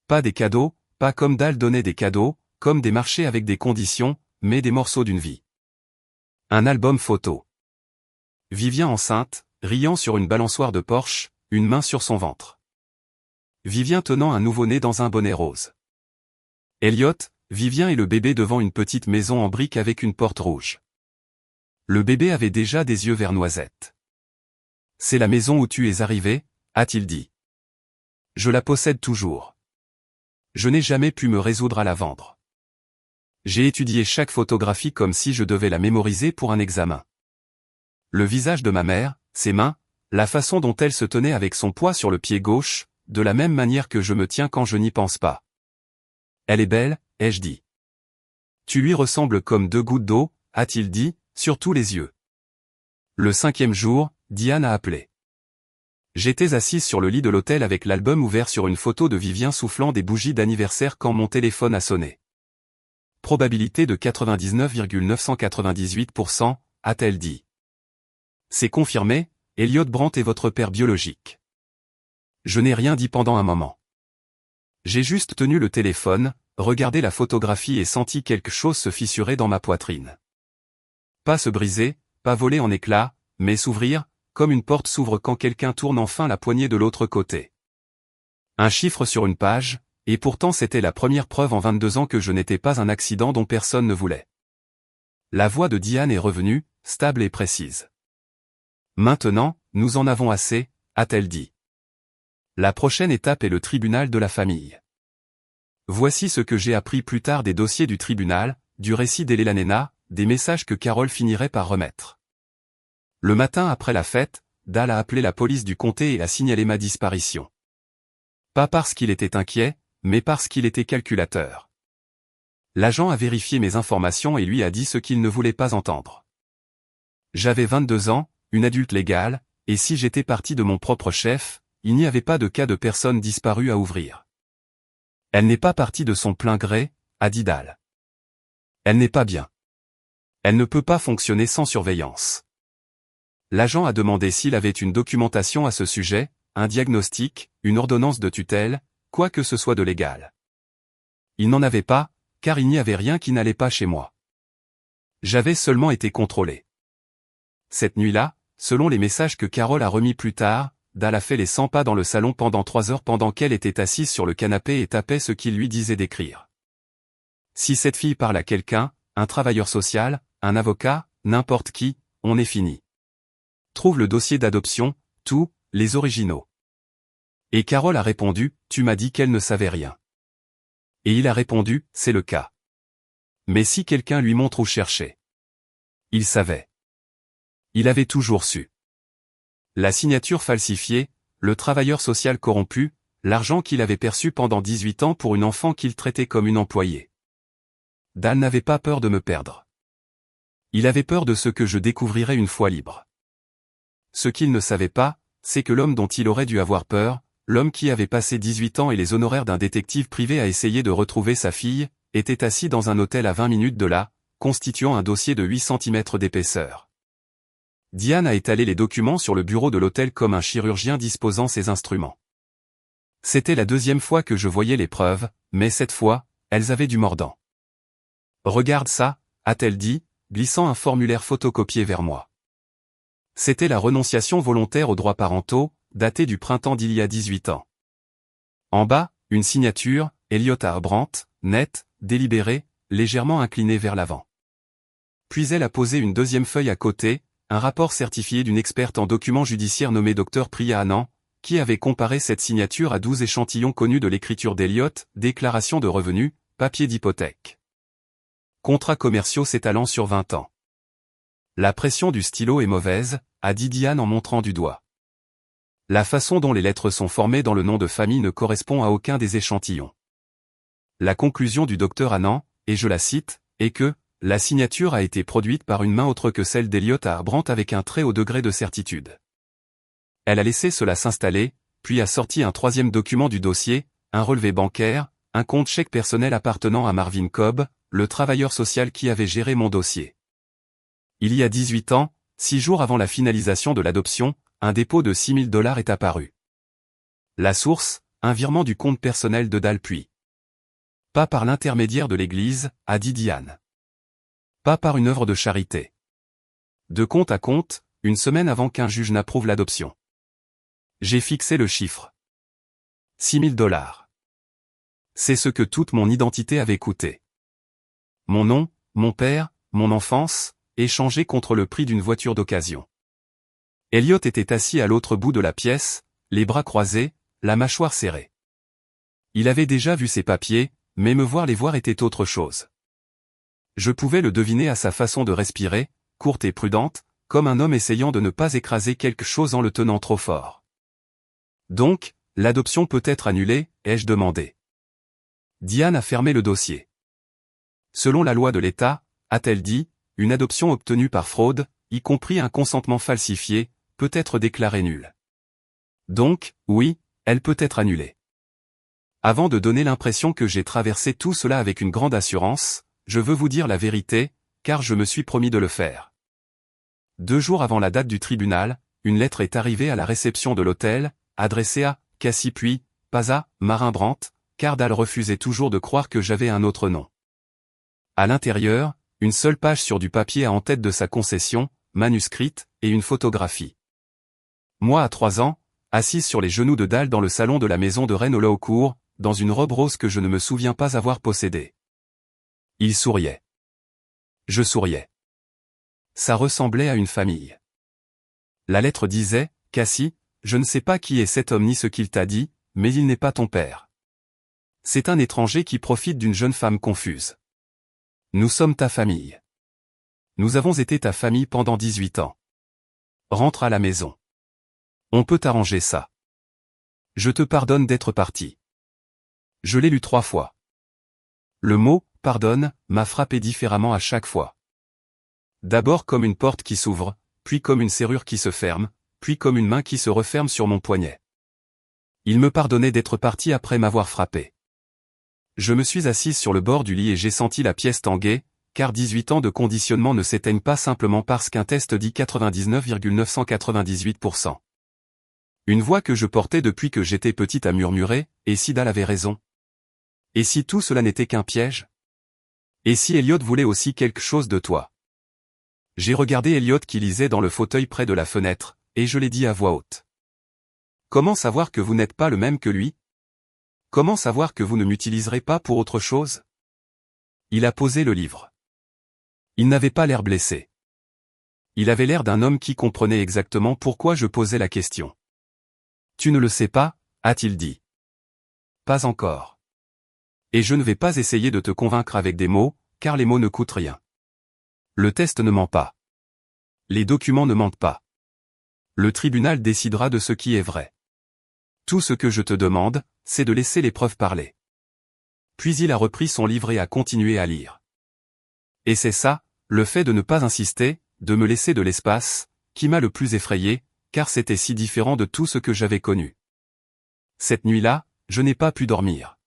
Pas des cadeaux, pas comme Dal donnait des cadeaux, comme des marchés avec des conditions, mais des morceaux d'une vie. Un album photo. Vivien enceinte, riant sur une balançoire de Porsche, une main sur son ventre. Vivien tenant un nouveau-né dans un bonnet rose. Elliot, Vivien et le bébé devant une petite maison en briques avec une porte rouge. Le bébé avait déjà des yeux vert noisette. « C'est la maison où tu es arrivé ?» a-t-il dit. « Je la possède toujours. Je n'ai jamais pu me résoudre à la vendre. J'ai étudié chaque photographie comme si je devais la mémoriser pour un examen. Le visage de ma mère, ses mains, la façon dont elle se tenait avec son poids sur le pied gauche, de la même manière que je me tiens quand je n'y pense pas. Elle est belle, ai-je dit. Tu lui ressembles comme 2 gouttes d'eau, a-t-il dit, sur tous les yeux. Le 5e jour, Diane a appelé. J'étais assise sur le lit de l'hôtel avec l'album ouvert sur une photo de Vivien soufflant des bougies d'anniversaire quand mon téléphone a sonné. Probabilité de 99,998%, a-t-elle dit. C'est confirmé, Elliot Brandt est votre père biologique. Je n'ai rien dit pendant un moment. J'ai juste tenu le téléphone, regardé la photographie et senti quelque chose se fissurer dans ma poitrine. Pas se briser, pas voler en éclats, mais s'ouvrir, comme une porte s'ouvre quand quelqu'un tourne enfin la poignée de l'autre côté. Un chiffre sur une page, et pourtant c'était la première preuve en 22 ans que je n'étais pas un accident dont personne ne voulait. La voix de Diane est revenue, stable et précise. Maintenant, nous en avons assez, a-t-elle dit. La prochaine étape est le tribunal de la famille. Voici ce que j'ai appris plus tard des dossiers du tribunal, du récit d'Elena, des messages que Carole finirait par remettre. Le matin après la fête, Dal a appelé la police du comté et a signalé ma disparition. Pas parce qu'il était inquiet, mais parce qu'il était calculateur. L'agent a vérifié mes informations et lui a dit ce qu'il ne voulait pas entendre. J'avais 22 ans, une adulte légale, et si j'étais parti de mon propre chef, il n'y avait pas de cas de personne disparue à ouvrir. Elle n'est pas partie de son plein gré, a dit Dahl. Elle n'est pas bien. Elle ne peut pas fonctionner sans surveillance. L'agent a demandé s'il avait une documentation à ce sujet, un diagnostic, une ordonnance de tutelle, quoi que ce soit de légal. Il n'en avait pas, car il n'y avait rien qui n'allait pas chez moi. J'avais seulement été contrôlé. Cette nuit-là, selon les messages que Carole a remis plus tard, Dahl a fait les 100 pas dans le salon pendant 3 heures pendant qu'elle était assise sur le canapé et tapait ce qu'il lui disait d'écrire. Si cette fille parle à quelqu'un, un travailleur social, un avocat, n'importe qui, on est fini. Trouve le dossier d'adoption, tout, les originaux. Et Carole a répondu, tu m'as dit qu'elle ne savait rien. Et il a répondu, c'est le cas. Mais si quelqu'un lui montre où chercher. Il savait. Il avait toujours su. La signature falsifiée, le travailleur social corrompu, l'argent qu'il avait perçu pendant 18 ans pour une enfant qu'il traitait comme une employée. Dahl n'avait pas peur de me perdre. Il avait peur de ce que je découvrirais une fois libre. Ce qu'il ne savait pas, c'est que l'homme dont il aurait dû avoir peur, l'homme qui avait passé 18 ans et les honoraires d'un détective privé à essayer de retrouver sa fille, était assis dans un hôtel à 20 minutes de là, constituant un dossier de 8 cm d'épaisseur. Diane a étalé les documents sur le bureau de l'hôtel comme un chirurgien disposant ses instruments. C'était la deuxième fois que je voyais les preuves, mais cette fois, elles avaient du mordant. Regarde ça, a-t-elle dit, glissant un formulaire photocopié vers moi. C'était la renonciation volontaire aux droits parentaux, datée du printemps d'il y a 18 ans. En bas, une signature, Elliot Brandt, nette, délibérée, légèrement inclinée vers l'avant. Puis elle a posé une deuxième feuille à côté, un rapport certifié d'une experte en documents judiciaires nommée Dr Priya Anand, qui avait comparé cette signature à 12 échantillons connus de l'écriture d'Elliot, déclaration de revenus, papier d'hypothèque. Contrats commerciaux s'étalant sur 20 ans. La pression du stylo est mauvaise, a dit Diane en montrant du doigt. La façon dont les lettres sont formées dans le nom de famille ne correspond à aucun des échantillons. La conclusion du docteur Anand, et je la cite, est que la signature a été produite par une main autre que celle d'Elliot Brandt avec un très haut degré de certitude. Elle a laissé cela s'installer, puis a sorti un troisième document du dossier, un relevé bancaire, un compte chèque personnel appartenant à Marvin Cobb, le travailleur social qui avait géré mon dossier. Il y a 18 ans, 6 jours avant la finalisation de l'adoption, un dépôt de $6 000 est apparu. La source, un virement du compte personnel de Dahl puis. Pas par l'intermédiaire de l'Église, a dit Diane. Pas par une œuvre de charité. De compte à compte, une semaine avant qu'un juge n'approuve l'adoption. J'ai fixé le chiffre. $6 000. C'est ce que toute mon identité avait coûté. Mon nom, mon père, mon enfance, échangés contre le prix d'une voiture d'occasion. Elliot était assis à l'autre bout de la pièce, les bras croisés, la mâchoire serrée. Il avait déjà vu ses papiers, mais me voir les voir était autre chose. Je pouvais le deviner à sa façon de respirer, courte et prudente, comme un homme essayant de ne pas écraser quelque chose en le tenant trop fort. Donc, l'adoption peut être annulée, ai-je demandé. Diane a fermé le dossier. Selon la loi de l'État, a-t-elle dit, une adoption obtenue par fraude, y compris un consentement falsifié, peut être déclarée nulle. Donc, oui, elle peut être annulée. Avant de donner l'impression que j'ai traversé tout cela avec une grande assurance, je veux vous dire la vérité, car je me suis promis de le faire. 2 jours avant la date du tribunal, une lettre est arrivée à la réception de l'hôtel, adressée à Cassie puis, pas à Marin Brandt, car Dahl refusait toujours de croire que j'avais un autre nom. À l'intérieur, une seule page sur du papier en tête de sa concession, manuscrite, et une photographie. Moi à 3 ans, assise sur les genoux de Dahl dans le salon de la maison de Rennes au Laucourt, dans une robe rose que je ne me souviens pas avoir possédée. Il souriait. Je souriais. Ça ressemblait à une famille. La lettre disait, Cassie, je ne sais pas qui est cet homme ni ce qu'il t'a dit, mais il n'est pas ton père. C'est un étranger qui profite d'une jeune femme confuse. Nous sommes ta famille. Nous avons été ta famille pendant 18 ans. Rentre à la maison. On peut arranger ça. Je te pardonne d'être parti. Je l'ai lu 3 fois. Le mot « pardonne » m'a frappé différemment à chaque fois. D'abord comme une porte qui s'ouvre, puis comme une serrure qui se ferme, puis comme une main qui se referme sur mon poignet. Il me pardonnait d'être parti après m'avoir frappé. Je me suis assise sur le bord du lit et j'ai senti la pièce tanguer, car 18 ans de conditionnement ne s'éteignent pas simplement parce qu'un test dit 99,998%. Une voix que je portais depuis que j'étais petite a murmuré, et si Dal avait raison? Et si tout cela n'était qu'un piège? Et si Elliot voulait aussi quelque chose de toi? J'ai regardé Elliot qui lisait dans le fauteuil près de la fenêtre, et je l'ai dit à voix haute. Comment savoir que vous n'êtes pas le même que lui? Comment savoir que vous ne m'utiliserez pas pour autre chose? Il a posé le livre. Il n'avait pas l'air blessé. Il avait l'air d'un homme qui comprenait exactement pourquoi je posais la question. Tu ne le sais pas, a-t-il dit. Pas encore. Et je ne vais pas essayer de te convaincre avec des mots, car les mots ne coûtent rien. Le test ne ment pas. Les documents ne mentent pas. Le tribunal décidera de ce qui est vrai. Tout ce que je te demande, c'est de laisser les preuves parler. Puis il a repris son livre et a continué à lire. Et c'est ça, le fait de ne pas insister, de me laisser de l'espace, qui m'a le plus effrayé, car c'était si différent de tout ce que j'avais connu. Cette nuit-là, je n'ai pas pu dormir.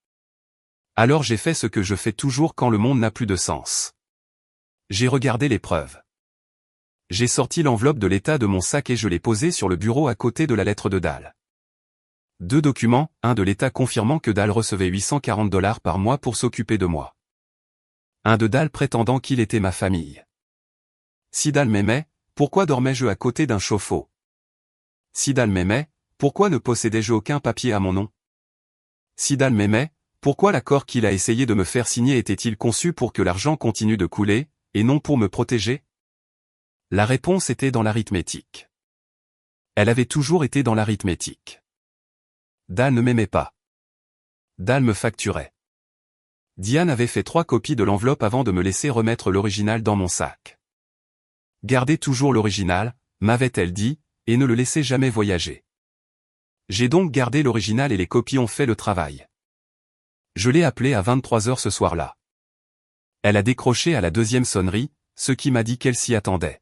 Alors j'ai fait ce que je fais toujours quand le monde n'a plus de sens. J'ai regardé les preuves. J'ai sorti l'enveloppe de l'état de mon sac et je l'ai posée sur le bureau à côté de la lettre de Dal. 2 documents, un de l'État confirmant que Dal recevait $840 par mois pour s'occuper de moi. Un de Dal prétendant qu'il était ma famille. Si Dal m'aimait, pourquoi dormais-je à côté d'un chauffe-eau? Si Dal m'aimait, pourquoi ne possédais-je aucun papier à mon nom? Si Dal m'aimait, pourquoi l'accord qu'il a essayé de me faire signer était-il conçu pour que l'argent continue de couler, et non pour me protéger? La réponse était dans l'arithmétique. Elle avait toujours été dans l'arithmétique. Dal ne m'aimait pas. Dal me facturait. Diane avait fait 3 copies de l'enveloppe avant de me laisser remettre l'original dans mon sac. Gardez toujours l'original, m'avait-elle dit, et ne le laissez jamais voyager. J'ai donc gardé l'original et les copies ont fait le travail. Je l'ai appelée à 23 heures ce soir-là. Elle a décroché à la 2e sonnerie, ce qui m'a dit qu'elle s'y attendait.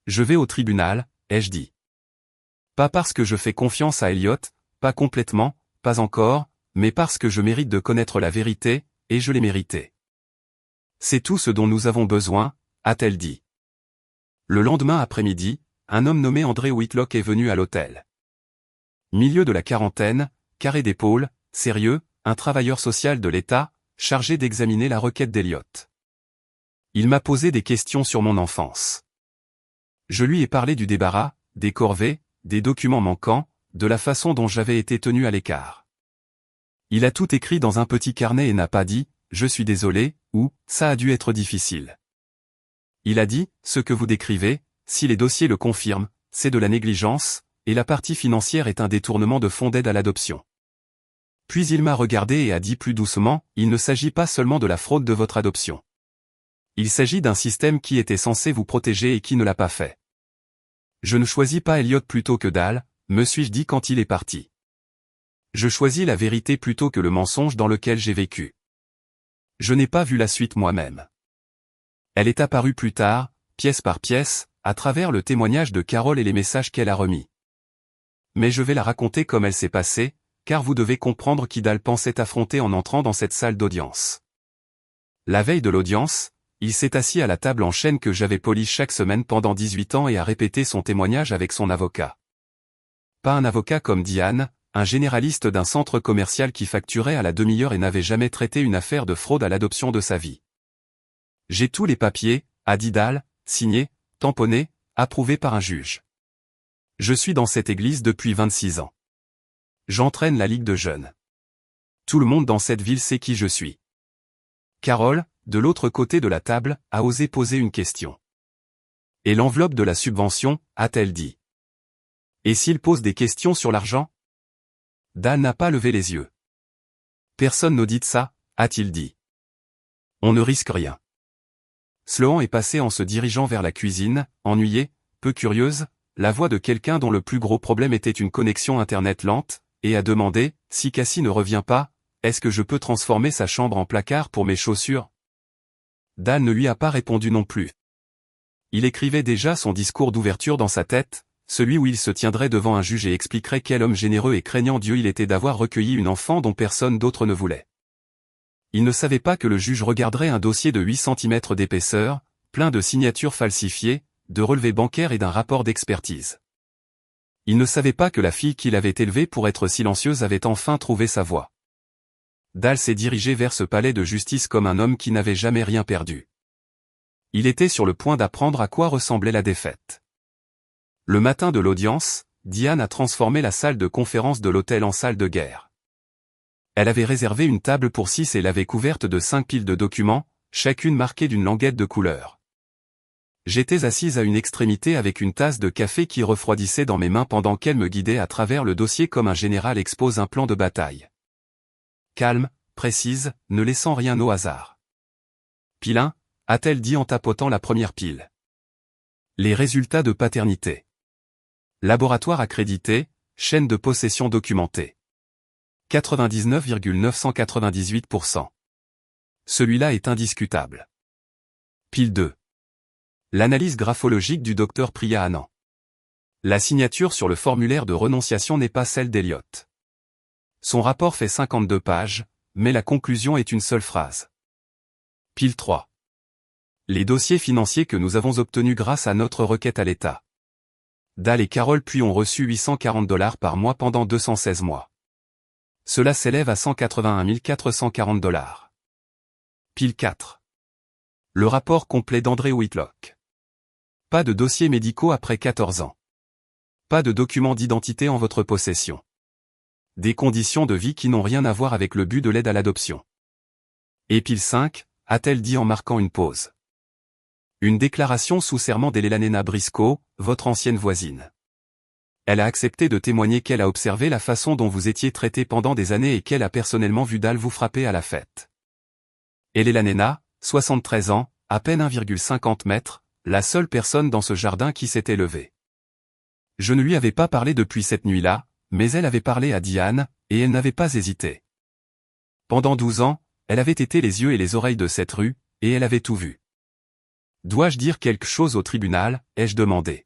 Je vais au tribunal, ai-je dit. Pas parce que je fais confiance à Elliot, pas complètement, pas encore, mais parce que je mérite de connaître la vérité, et je l'ai mérité. C'est tout ce dont nous avons besoin, a-t-elle dit. Le lendemain après-midi, un homme nommé André Whitlock est venu à l'hôtel. Milieu de la quarantaine, carré d'épaules, sérieux, un travailleur social de l'État, chargé d'examiner la requête d'Elliot. Il m'a posé des questions sur mon enfance. Je lui ai parlé du débarras, des corvées, des documents manquants, de la façon dont j'avais été tenu à l'écart. Il a tout écrit dans un petit carnet et n'a pas dit « je suis désolé » ou « ça a dû être difficile ». Il a dit « ce que vous décrivez, si les dossiers le confirment, c'est de la négligence, et la partie financière est un détournement de fonds d'aide à l'adoption ». Puis il m'a regardé et a dit plus doucement « il ne s'agit pas seulement de la fraude de votre adoption. Il s'agit d'un système qui était censé vous protéger et qui ne l'a pas fait. Je ne choisis pas Elliot plutôt que Dal, me suis-je dit quand il est parti. Je choisis la vérité plutôt que le mensonge dans lequel j'ai vécu. Je n'ai pas vu la suite moi-même. Elle est apparue plus tard, pièce par pièce, à travers le témoignage de Carole et les messages qu'elle a remis. Mais je vais la raconter comme elle s'est passée, car vous devez comprendre qui Dal pensait affronter en entrant dans cette salle d'audience. La veille de l'audience, il s'est assis à la table en chêne que j'avais polie chaque semaine pendant 18 ans et a répété son témoignage avec son avocat. Pas un avocat comme Diane, un généraliste d'un centre commercial qui facturait à la demi-heure et n'avait jamais traité une affaire de fraude à l'adoption de sa vie. J'ai tous les papiers, a dit Dal, signés, tamponnés, approuvés par un juge. Je suis dans cette église depuis 26 ans. J'entraîne la Ligue de jeunes. Tout le monde dans cette ville sait qui je suis. Carole, de l'autre côté de la table, a osé poser une question. Et l'enveloppe de la subvention, a-t-elle dit. Et s'il pose des questions sur l'argent? Dal n'a pas levé les yeux. Personne n'audite ça, a-t-il dit. On ne risque rien. Sloan est passé en se dirigeant vers la cuisine, ennuyée, peu curieuse, la voix de quelqu'un dont le plus gros problème était une connexion internet lente, et a demandé, si Cassie ne revient pas, est-ce que je peux transformer sa chambre en placard pour mes chaussures? Dal ne lui a pas répondu non plus. Il écrivait déjà son discours d'ouverture dans sa tête, celui où il se tiendrait devant un juge et expliquerait quel homme généreux et craignant Dieu il était d'avoir recueilli une enfant dont personne d'autre ne voulait. Il ne savait pas que le juge regarderait un dossier de 8 cm d'épaisseur, plein de signatures falsifiées, de relevés bancaires et d'un rapport d'expertise. Il ne savait pas que la fille qu'il avait élevée pour être silencieuse avait enfin trouvé sa voie. Dal s'est dirigé vers ce palais de justice comme un homme qui n'avait jamais rien perdu. Il était sur le point d'apprendre à quoi ressemblait la défaite. Le matin de l'audience, Diane a transformé la salle de conférence de l'hôtel en salle de guerre. Elle avait réservé une table pour 6 et l'avait couverte de 5 piles de documents, chacune marquée d'une languette de couleur. J'étais assise à une extrémité avec une tasse de café qui refroidissait dans mes mains pendant qu'elle me guidait à travers le dossier comme un général expose un plan de bataille. Calme, précise, ne laissant rien au hasard. Pile 1, a-t-elle dit en tapotant la première pile. Les résultats de paternité. Laboratoire accrédité, chaîne de possession documentée. 99,998%. Celui-là est indiscutable. Pile 2. L'analyse graphologique du docteur Priya Anand. La signature sur le formulaire de renonciation n'est pas celle d'Elliott. Son rapport fait 52 pages, mais la conclusion est une seule phrase. Pile 3. Les dossiers financiers que nous avons obtenus grâce à notre requête à l'État. Dal et Carol Puy ont reçu $840 par mois pendant 216 mois. Cela s'élève à $181 440. Pile 4. Le rapport complet d'André Whitlock. Pas de dossiers médicaux après 14 ans. Pas de documents d'identité en votre possession. Des conditions de vie qui n'ont rien à voir avec le but de l'aide à l'adoption. Et pile 5, a-t-elle dit en marquant une pause. Une déclaration sous serment d'Elena Briscoe, votre ancienne voisine. Elle a accepté de témoigner qu'elle a observé la façon dont vous étiez traité pendant des années et qu'elle a personnellement vu Dal vous frapper à la fête. Elena, 73 ans, à peine 1,50 m, la seule personne dans ce jardin qui s'était levée. Je ne lui avais pas parlé depuis cette nuit-là, mais elle avait parlé à Diane, et elle n'avait pas hésité. Pendant 12 ans, elle avait été les yeux et les oreilles de cette rue, et elle avait tout vu. Dois-je dire quelque chose au tribunal, ai-je demandé.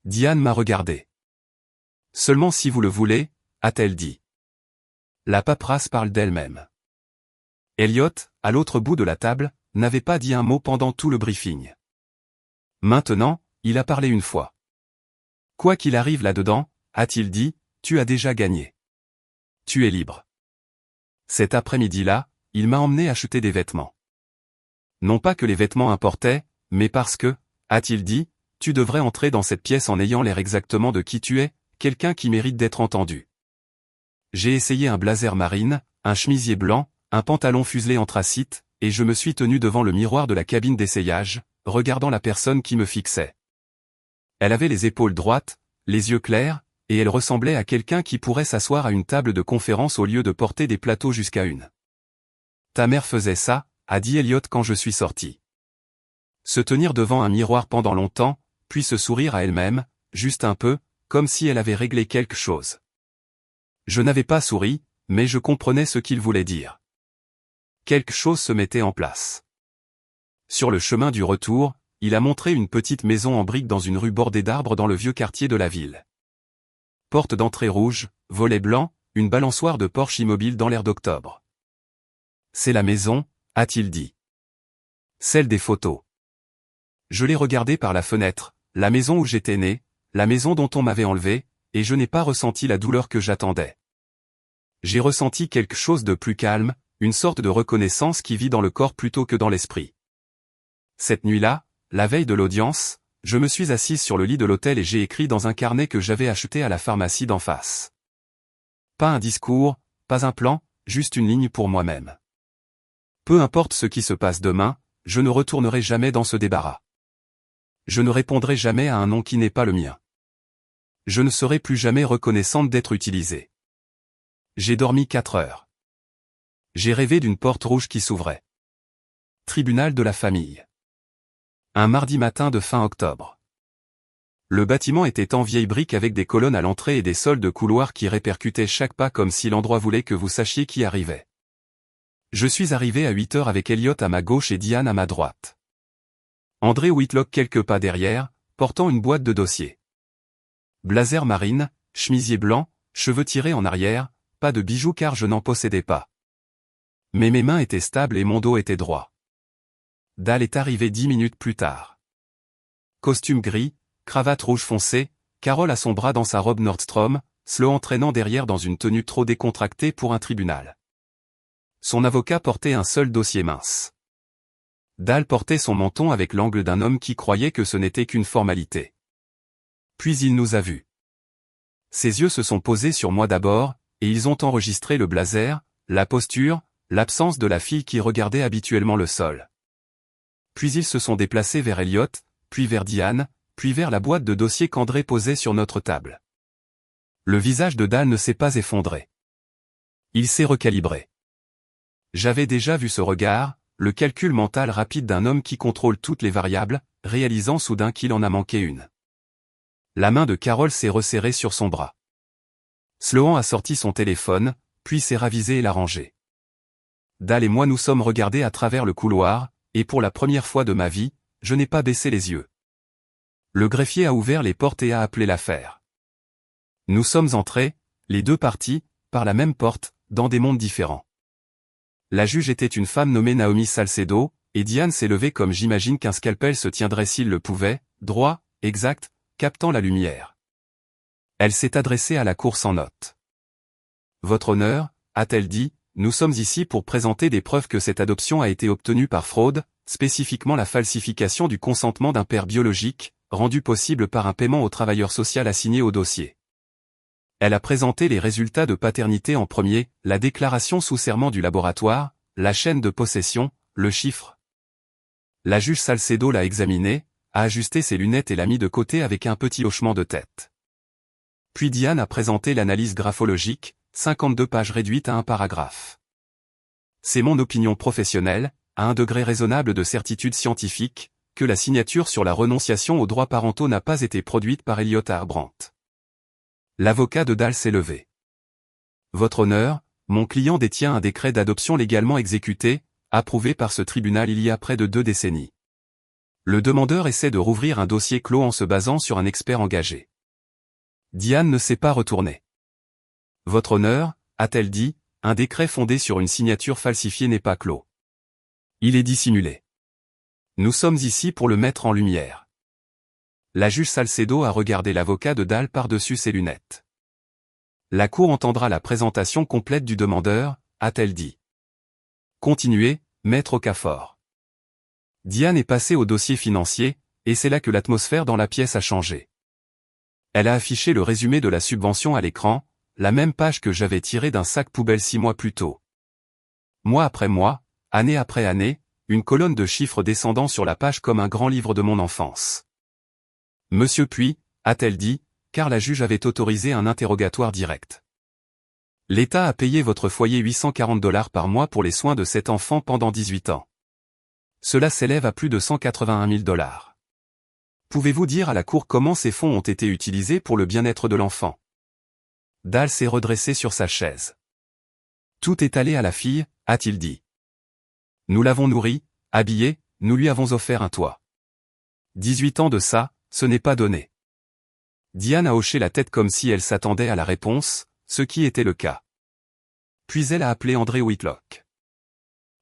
Diane m'a regardé. Seulement si vous le voulez, a-t-elle dit. La paperasse parle d'elle-même. Elliott, à l'autre bout de la table, n'avait pas dit un mot pendant tout le briefing. Maintenant, il a parlé une fois. Quoi qu'il arrive là-dedans, a-t-il dit, tu as déjà gagné. Tu es libre. Cet après-midi-là, il m'a emmené acheter des vêtements. Non pas que les vêtements importaient, mais parce que, a-t-il dit, tu devrais entrer dans cette pièce en ayant l'air exactement de qui tu es, quelqu'un qui mérite d'être entendu. J'ai essayé un blazer marine, un chemisier blanc, un pantalon fuselé anthracite, et je me suis tenu devant le miroir de la cabine d'essayage, regardant la personne qui me fixait. Elle avait les épaules droites, les yeux clairs, et elle ressemblait à quelqu'un qui pourrait s'asseoir à une table de conférence au lieu de porter des plateaux jusqu'à une. Ta mère faisait ça, a dit Elliott quand je suis sorti. Se tenir devant un miroir pendant longtemps, puis se sourire à elle-même, juste un peu, comme si elle avait réglé quelque chose. Je n'avais pas souri, mais je comprenais ce qu'il voulait dire. Quelque chose se mettait en place. Sur le chemin du retour, il a montré une petite maison en briques dans une rue bordée d'arbres dans le vieux quartier de la ville. Porte d'entrée rouge, volet blanc, une balançoire de Porsche immobile dans l'air d'octobre. C'est la maison, a-t-il dit. Celle des photos. Je l'ai regardée par la fenêtre, la maison où j'étais né, la maison dont on m'avait enlevé, et je n'ai pas ressenti la douleur que j'attendais. J'ai ressenti quelque chose de plus calme, une sorte de reconnaissance qui vit dans le corps plutôt que dans l'esprit. Cette nuit-là, la veille de l'audience, je me suis assise sur le lit de l'hôtel et j'ai écrit dans un carnet que j'avais acheté à la pharmacie d'en face. Pas un discours, pas un plan, juste une ligne pour moi-même. Peu importe ce qui se passe demain, je ne retournerai jamais dans ce débarras. Je ne répondrai jamais à un nom qui n'est pas le mien. Je ne serai plus jamais reconnaissante d'être utilisée. J'ai dormi 4 heures. J'ai rêvé d'une porte rouge qui s'ouvrait. Tribunal de la famille. Un mardi matin de fin octobre. Le bâtiment était en vieille brique avec des colonnes à l'entrée et des sols de couloir qui répercutaient chaque pas comme si l'endroit voulait que vous sachiez qui arrivait. Je suis arrivé à 8 heures avec Elliot à ma gauche et Diane à ma droite. André Whitlock quelques pas derrière, portant une boîte de dossiers. Blazer marine, chemisier blanc, cheveux tirés en arrière, pas de bijoux car je n'en possédais pas. Mais mes mains étaient stables et mon dos était droit. Dal est arrivé 10 minutes plus tard. Costume gris, cravate rouge foncé, Carole a son bras dans sa robe Nordstrom, Sloan traînant derrière dans une tenue trop décontractée pour un tribunal. Son avocat portait un seul dossier mince. Dal portait son menton avec l'angle d'un homme qui croyait que ce n'était qu'une formalité. Puis il nous a vus. Ses yeux se sont posés sur moi d'abord, et ils ont enregistré le blazer, la posture, l'absence de la fille qui regardait habituellement le sol. Puis ils se sont déplacés vers Elliot, puis vers Diane, puis vers la boîte de dossiers qu'André posait sur notre table. Le visage de Dal ne s'est pas effondré. Il s'est recalibré. J'avais déjà vu ce regard, le calcul mental rapide d'un homme qui contrôle toutes les variables, réalisant soudain qu'il en a manqué une. La main de Carole s'est resserrée sur son bras. Sloan a sorti son téléphone, puis s'est ravisé et l'a rangé. Dal et moi nous sommes regardés à travers le couloir, et pour la première fois de ma vie, je n'ai pas baissé les yeux. Le greffier a ouvert les portes et a appelé l'affaire. Nous sommes entrés, les deux parties, par la même porte, dans des mondes différents. La juge était une femme nommée Naomi Salcedo, et Diane s'est levée comme j'imagine qu'un scalpel se tiendrait s'il le pouvait, droit, exact, captant la lumière. Elle s'est adressée à la cour sans note. Votre honneur, a-t-elle dit, nous sommes ici pour présenter des preuves que cette adoption a été obtenue par fraude, spécifiquement la falsification du consentement d'un père biologique, rendu possible par un paiement au travailleur social assigné au dossier. Elle a présenté les résultats de paternité en premier, la déclaration sous serment du laboratoire, la chaîne de possession, le chiffre. La juge Salcedo l'a examiné, a ajusté ses lunettes et l'a mis de côté avec un petit hochement de tête. Puis Diane a présenté l'analyse graphologique, 52 pages réduites à un paragraphe. C'est mon opinion professionnelle, à un degré raisonnable de certitude scientifique, que la signature sur la renonciation aux droits parentaux n'a pas été produite par Elliot Arbrandt. L'avocat de Dal s'est levé. Votre honneur, mon client détient un décret d'adoption légalement exécuté, approuvé par ce tribunal il y a près de 2 décennies. Le demandeur essaie de rouvrir un dossier clos en se basant sur un expert engagé. Diane ne s'est pas retournée. Votre honneur, a-t-elle dit, un décret fondé sur une signature falsifiée n'est pas clos. Il est dissimulé. Nous sommes ici pour le mettre en lumière. La juge Salcedo a regardé l'avocat de Dal par-dessus ses lunettes. La cour entendra la présentation complète du demandeur, a-t-elle dit. Continuez, maître Okafor. Diane est passée au dossier financier, et c'est là que l'atmosphère dans la pièce a changé. Elle a affiché le résumé de la subvention à l'écran, la même page que j'avais tirée d'un sac poubelle 6 mois plus tôt. Mois après mois, année après année, une colonne de chiffres descendant sur la page comme un grand livre de mon enfance. Monsieur Puy, a-t-elle dit, car la juge avait autorisé un interrogatoire direct. L'État a payé votre foyer $840 par mois pour les soins de cet enfant pendant 18 ans. Cela s'élève à plus de $181 000. Pouvez-vous dire à la Cour comment ces fonds ont été utilisés pour le bien-être de l'enfant? Dal s'est redressé sur sa chaise. Tout est allé à la fille, a-t-il dit. Nous l'avons nourrie, habillée, nous lui avons offert un toit. 18 ans de ça, ce n'est pas donné. Diane a hoché la tête comme si elle s'attendait à la réponse, ce qui était le cas. Puis elle a appelé André Whitlock.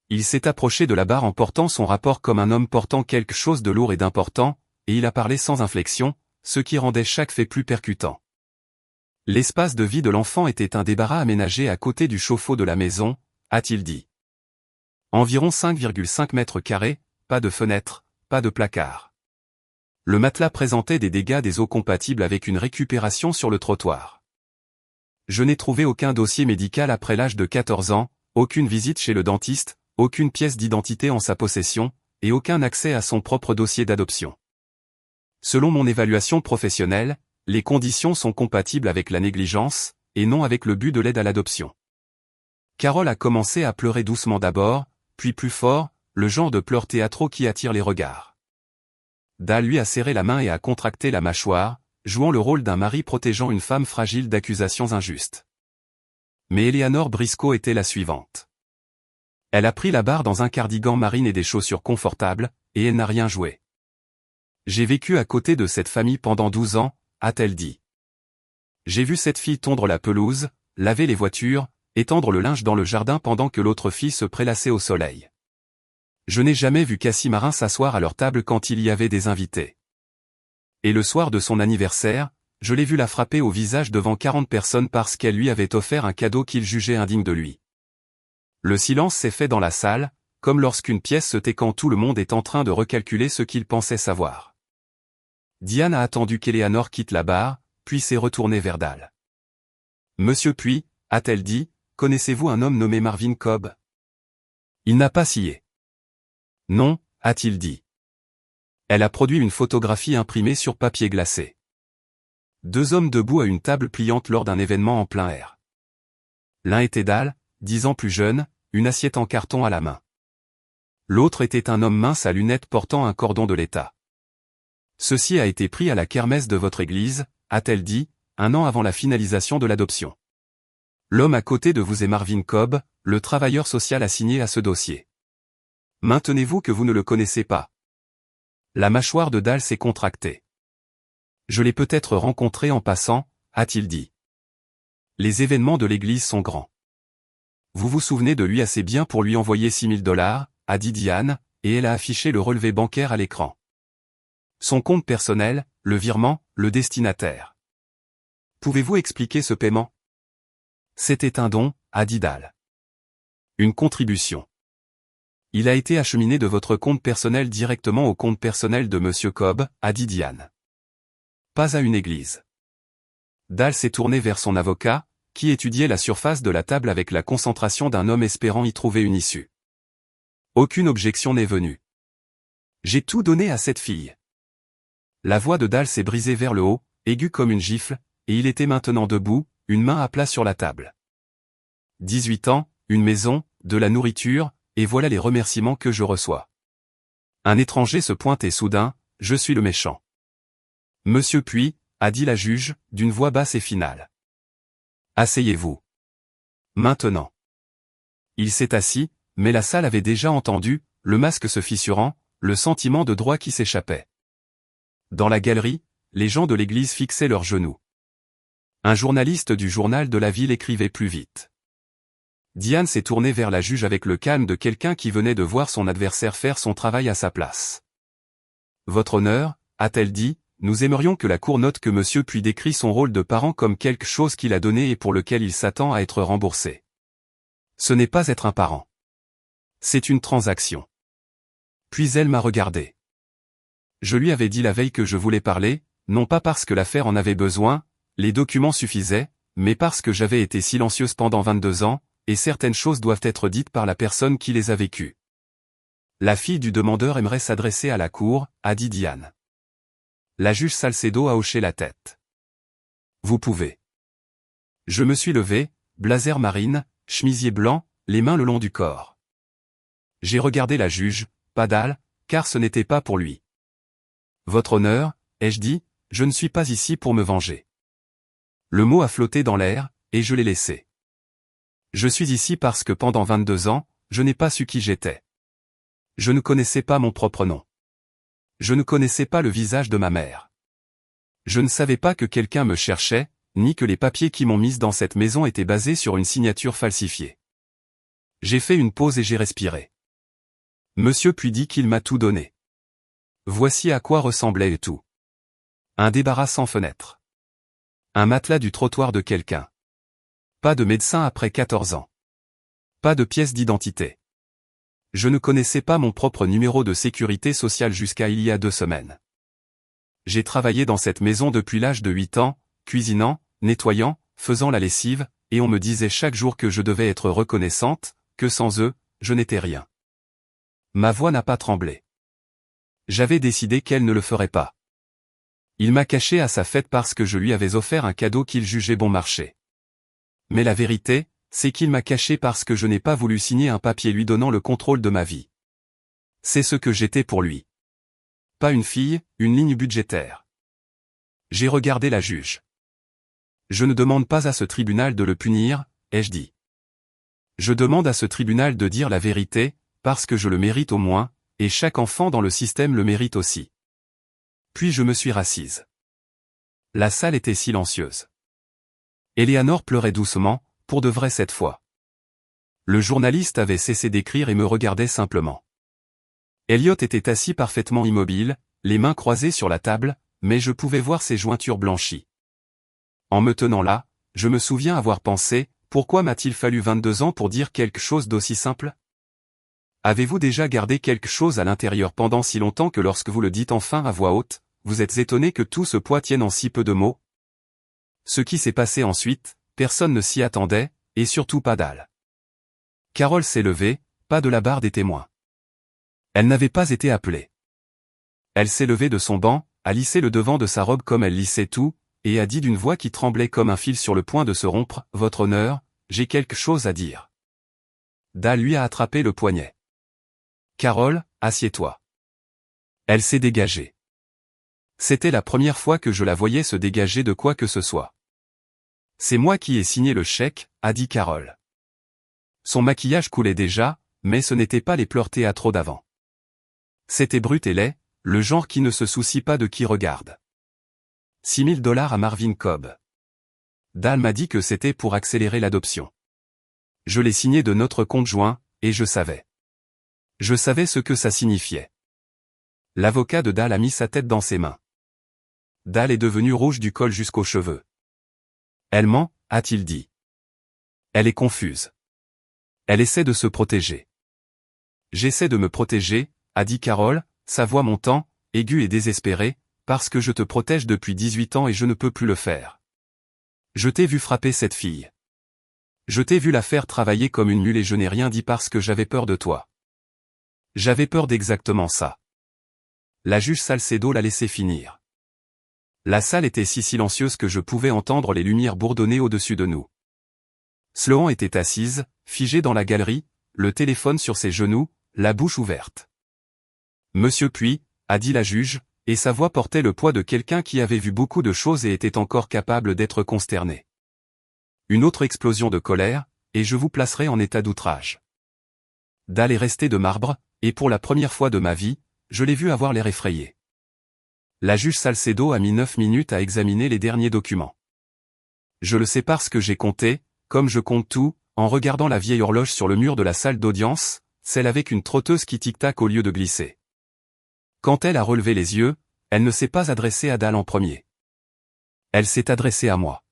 Il s'est approché de la barre en portant son rapport comme un homme portant quelque chose de lourd et d'important, et il a parlé sans inflexion, ce qui rendait chaque fait plus percutant. L'espace de vie de l'enfant était un débarras aménagé à côté du chauffe-eau de la maison, a-t-il dit. Environ 5,5 mètres carrés, pas de fenêtre, pas de placard. Le matelas présentait des dégâts des eaux compatibles avec une récupération sur le trottoir. Je n'ai trouvé aucun dossier médical après l'âge de 14 ans, aucune visite chez le dentiste, aucune pièce d'identité en sa possession, et aucun accès à son propre dossier d'adoption. Selon mon évaluation professionnelle, les conditions sont compatibles avec la négligence, et non avec le but de l'aide à l'adoption. Carole a commencé à pleurer doucement d'abord, puis plus fort, le genre de pleurs théâtraux qui attire les regards. Dahl lui a serré la main et a contracté la mâchoire, jouant le rôle d'un mari protégeant une femme fragile d'accusations injustes. Mais Eleanor Briscoe était la suivante. Elle a pris la barre dans un cardigan marine et des chaussures confortables, et elle n'a rien joué. J'ai vécu à côté de cette famille pendant 12 ans, a-t-elle dit. J'ai vu cette fille tondre la pelouse, laver les voitures, étendre le linge dans le jardin pendant que l'autre fille se prélassait au soleil. Je n'ai jamais vu Cassie Marin s'asseoir à leur table quand il y avait des invités. Et le soir de son anniversaire, je l'ai vu la frapper au visage devant 40 personnes parce qu'elle lui avait offert un cadeau qu'il jugeait indigne de lui. Le silence s'est fait dans la salle, comme lorsqu'une pièce se tait quand tout le monde est en train de recalculer ce qu'il pensait savoir. Diane a attendu qu'Eleanor quitte la bar, puis s'est retournée vers Dahl. Monsieur Puy, a-t-elle dit, connaissez-vous un homme nommé Marvin Cobb? Il n'a pas scié. Non, a-t-il dit. Elle a produit une photographie imprimée sur papier glacé. Deux hommes debout à une table pliante lors d'un événement en plein air. L'un était Dahl, 10 ans plus jeune, une assiette en carton à la main. L'autre était un homme mince à lunettes portant un cordon de l'État. Ceci a été pris à la kermesse de votre église, a-t-elle dit, un an avant la finalisation de l'adoption. L'homme à côté de vous est Marvin Cobb, le travailleur social assigné à ce dossier. Maintenez-vous que vous ne le connaissez pas. La mâchoire de Dahl s'est contractée. Je l'ai peut-être rencontré en passant, a-t-il dit. Les événements de l'église sont grands. Vous vous souvenez de lui assez bien pour lui envoyer $6 000, a dit Diane, et elle a affiché le relevé bancaire à l'écran. Son compte personnel, le virement, le destinataire. Pouvez-vous expliquer ce paiement? C'était un don, a dit Dahl. Une contribution. Il a été acheminé de votre compte personnel directement au compte personnel de Monsieur Cobb, a dit Diane. Pas à une église. Dahl s'est tourné vers son avocat, qui étudiait la surface de la table avec la concentration d'un homme espérant y trouver une issue. Aucune objection n'est venue. J'ai tout donné à cette fille. La voix de Dahl s'est brisée vers le haut, aiguë comme une gifle, et il était maintenant debout, une main à plat sur la table. 18 ans, une maison, de la nourriture, et voilà les remerciements que je reçois. Un étranger se pointe et soudain, je suis le méchant. Monsieur Puy, a dit la juge, d'une voix basse et finale. Asseyez-vous. Maintenant. Il s'est assis, mais la salle avait déjà entendu, le masque se fissurant, le sentiment de droit qui s'échappait. Dans la galerie, les gens de l'église fixaient leurs genoux. Un journaliste du journal de la ville écrivait plus vite. Diane s'est tournée vers la juge avec le calme de quelqu'un qui venait de voir son adversaire faire son travail à sa place. Votre honneur, a-t-elle dit, nous aimerions que la cour note que monsieur Puy décrit son rôle de parent comme quelque chose qu'il a donné et pour lequel il s'attend à être remboursé. Ce n'est pas être un parent. C'est une transaction. Puis elle m'a regardé. Je lui avais dit la veille que je voulais parler, non pas parce que l'affaire en avait besoin, les documents suffisaient, mais parce que j'avais été silencieuse pendant 22 ans, et certaines choses doivent être dites par la personne qui les a vécues. La fille du demandeur aimerait s'adresser à la cour, a dit Diane. La juge Salcedo a hoché la tête. Vous pouvez. Je me suis levé, blazer marine, chemisier blanc, les mains le long du corps. J'ai regardé la juge, pas Dahl, car ce n'était pas pour lui. Votre honneur, ai-je dit, je ne suis pas ici pour me venger. Le mot a flotté dans l'air, et je l'ai laissé. Je suis ici parce que pendant 22 ans, je n'ai pas su qui j'étais. Je ne connaissais pas mon propre nom. Je ne connaissais pas le visage de ma mère. Je ne savais pas que quelqu'un me cherchait, ni que les papiers qui m'ont mise dans cette maison étaient basés sur une signature falsifiée. J'ai fait une pause et j'ai respiré. Monsieur Puy dit qu'il m'a tout donné. Voici à quoi ressemblait le tout. Un débarras sans fenêtre. Un matelas du trottoir de quelqu'un. Pas de médecin après 14 ans. Pas de pièce d'identité. Je ne connaissais pas mon propre numéro de sécurité sociale jusqu'à il y a 2 semaines. J'ai travaillé dans cette maison depuis l'âge de 8 ans, cuisinant, nettoyant, faisant la lessive, et on me disait chaque jour que je devais être reconnaissante, que sans eux, je n'étais rien. Ma voix n'a pas tremblé. J'avais décidé qu'elle ne le ferait pas. Il m'a caché à sa fête parce que je lui avais offert un cadeau qu'il jugeait bon marché. Mais la vérité, c'est qu'il m'a caché parce que je n'ai pas voulu signer un papier lui donnant le contrôle de ma vie. C'est ce que j'étais pour lui. Pas une fille, une ligne budgétaire. J'ai regardé la juge. Je ne demande pas à ce tribunal de le punir, ai-je dit. Je demande à ce tribunal de dire la vérité, parce que je le mérite au moins, et chaque enfant dans le système le mérite aussi. Puis je me suis rassise. La salle était silencieuse. Éléanore pleurait doucement, pour de vrai cette fois. Le journaliste avait cessé d'écrire et me regardait simplement. Elliot était assis parfaitement immobile, les mains croisées sur la table, mais je pouvais voir ses jointures blanchies. En me tenant là, je me souviens avoir pensé, pourquoi m'a-t-il fallu 22 ans pour dire quelque chose d'aussi simple? Avez-vous déjà gardé quelque chose à l'intérieur pendant si longtemps que lorsque vous le dites enfin à voix haute, vous êtes étonné que tout ce poids tienne en si peu de mots? Ce qui s'est passé ensuite, personne ne s'y attendait, et surtout pas Dal. Carole s'est levée, pas de la barre des témoins. Elle n'avait pas été appelée. Elle s'est levée de son banc, a lissé le devant de sa robe comme elle lissait tout, et a dit d'une voix qui tremblait comme un fil sur le point de se rompre, « Votre honneur, j'ai quelque chose à dire. » Dal lui a attrapé le poignet. « Carole, assieds-toi. » Elle s'est dégagée. C'était la première fois que je la voyais se dégager de quoi que ce soit. « C'est moi qui ai signé le chèque, » a dit Carole. Son maquillage coulait déjà, mais ce n'était pas les pleurs théâtraux d'avant. C'était brut et laid, le genre qui ne se soucie pas de qui regarde. 6 000 $ à Marvin Cobb. Dal m'a dit que c'était pour accélérer l'adoption. Je l'ai signé de notre compte joint, et je savais. Je savais ce que ça signifiait. L'avocat de Dal a mis sa tête dans ses mains. Dal est devenue rouge du col jusqu'aux cheveux. Elle ment, a-t-il dit. Elle est confuse. Elle essaie de se protéger. J'essaie de me protéger, a dit Carole, sa voix montant, aiguë et désespérée, parce que je te protège depuis 18 ans et je ne peux plus le faire. Je t'ai vu frapper cette fille. Je t'ai vu la faire travailler comme une mule et je n'ai rien dit parce que j'avais peur de toi. J'avais peur d'exactement ça. La juge Salcedo l'a laissé finir. La salle était si silencieuse que je pouvais entendre les lumières bourdonner au-dessus de nous. Sloan était assise, figée dans la galerie, le téléphone sur ses genoux, la bouche ouverte. Monsieur Puy, a dit la juge, et sa voix portait le poids de quelqu'un qui avait vu beaucoup de choses et était encore capable d'être consterné. Une autre explosion de colère, et je vous placerai en état d'outrage. Dal est resté de marbre, et pour la première fois de ma vie, je l'ai vu avoir l'air effrayé. La juge Salcedo a mis 9 minutes à examiner les derniers documents. Je le sais parce que j'ai compté, comme je compte tout, en regardant la vieille horloge sur le mur de la salle d'audience, celle avec une trotteuse qui tic-tac au lieu de glisser. Quand elle a relevé les yeux, elle ne s'est pas adressée à Dal en premier. Elle s'est adressée à moi.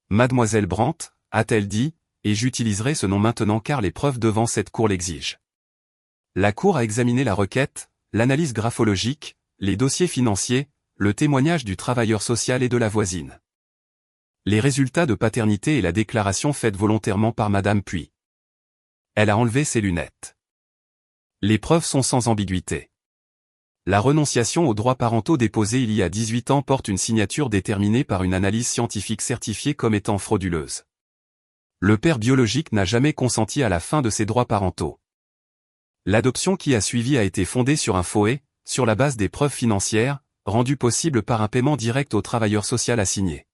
Mademoiselle Brandt, a-t-elle dit, et j'utiliserai ce nom maintenant car les preuves devant cette cour l'exigent. La cour a examiné la requête, l'analyse graphologique, les dossiers financiers, le témoignage du travailleur social et de la voisine. Les résultats de paternité et la déclaration faite volontairement par Madame Puy. Elle a enlevé ses lunettes. Les preuves sont sans ambiguïté. La renonciation aux droits parentaux déposée il y a 18 ans porte une signature déterminée par une analyse scientifique certifiée comme étant frauduleuse. Le père biologique n'a jamais consenti à la fin de ses droits parentaux. L'adoption qui a suivi a été fondée sur un faux et, sur la base des preuves financières, rendues possibles par un paiement direct au travailleur social assigné.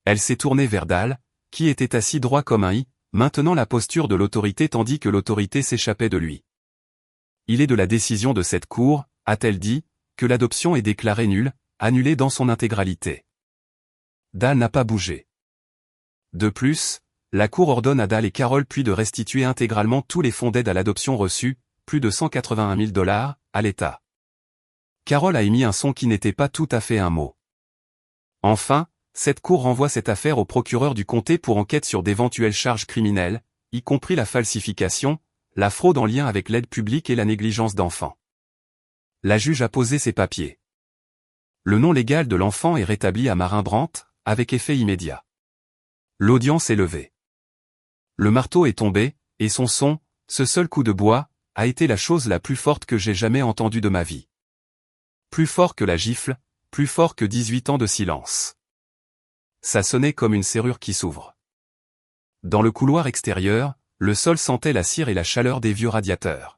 Elle s'est tournée vers Dal, qui était assis droit comme un i, maintenant la posture de l'autorité tandis que l'autorité s'échappait de lui. Il est de la décision de cette cour, a-t-elle dit, que l'adoption est déclarée nulle, annulée dans son intégralité. Dal n'a pas bougé. De plus, la Cour ordonne à Dal et Carole Puy de restituer intégralement tous les fonds d'aide à l'adoption reçus, plus de 181 000 $, à l'État. Carole a émis un son qui n'était pas tout à fait un mot. Enfin, cette Cour renvoie cette affaire au procureur du comté pour enquête sur d'éventuelles charges criminelles, y compris la falsification, la fraude en lien avec l'aide publique et la négligence d'enfants. La juge a posé ses papiers. Le nom légal de l'enfant est rétabli à Marin Brandt, avec effet immédiat. L'audience est levée. Le marteau est tombé, et son son, ce seul coup de bois, a été la chose la plus forte que j'ai jamais entendue de ma vie. Plus fort que la gifle, plus fort que 18 ans de silence. Ça sonnait comme une serrure qui s'ouvre. Dans le couloir extérieur, le sol sentait la cire et la chaleur des vieux radiateurs.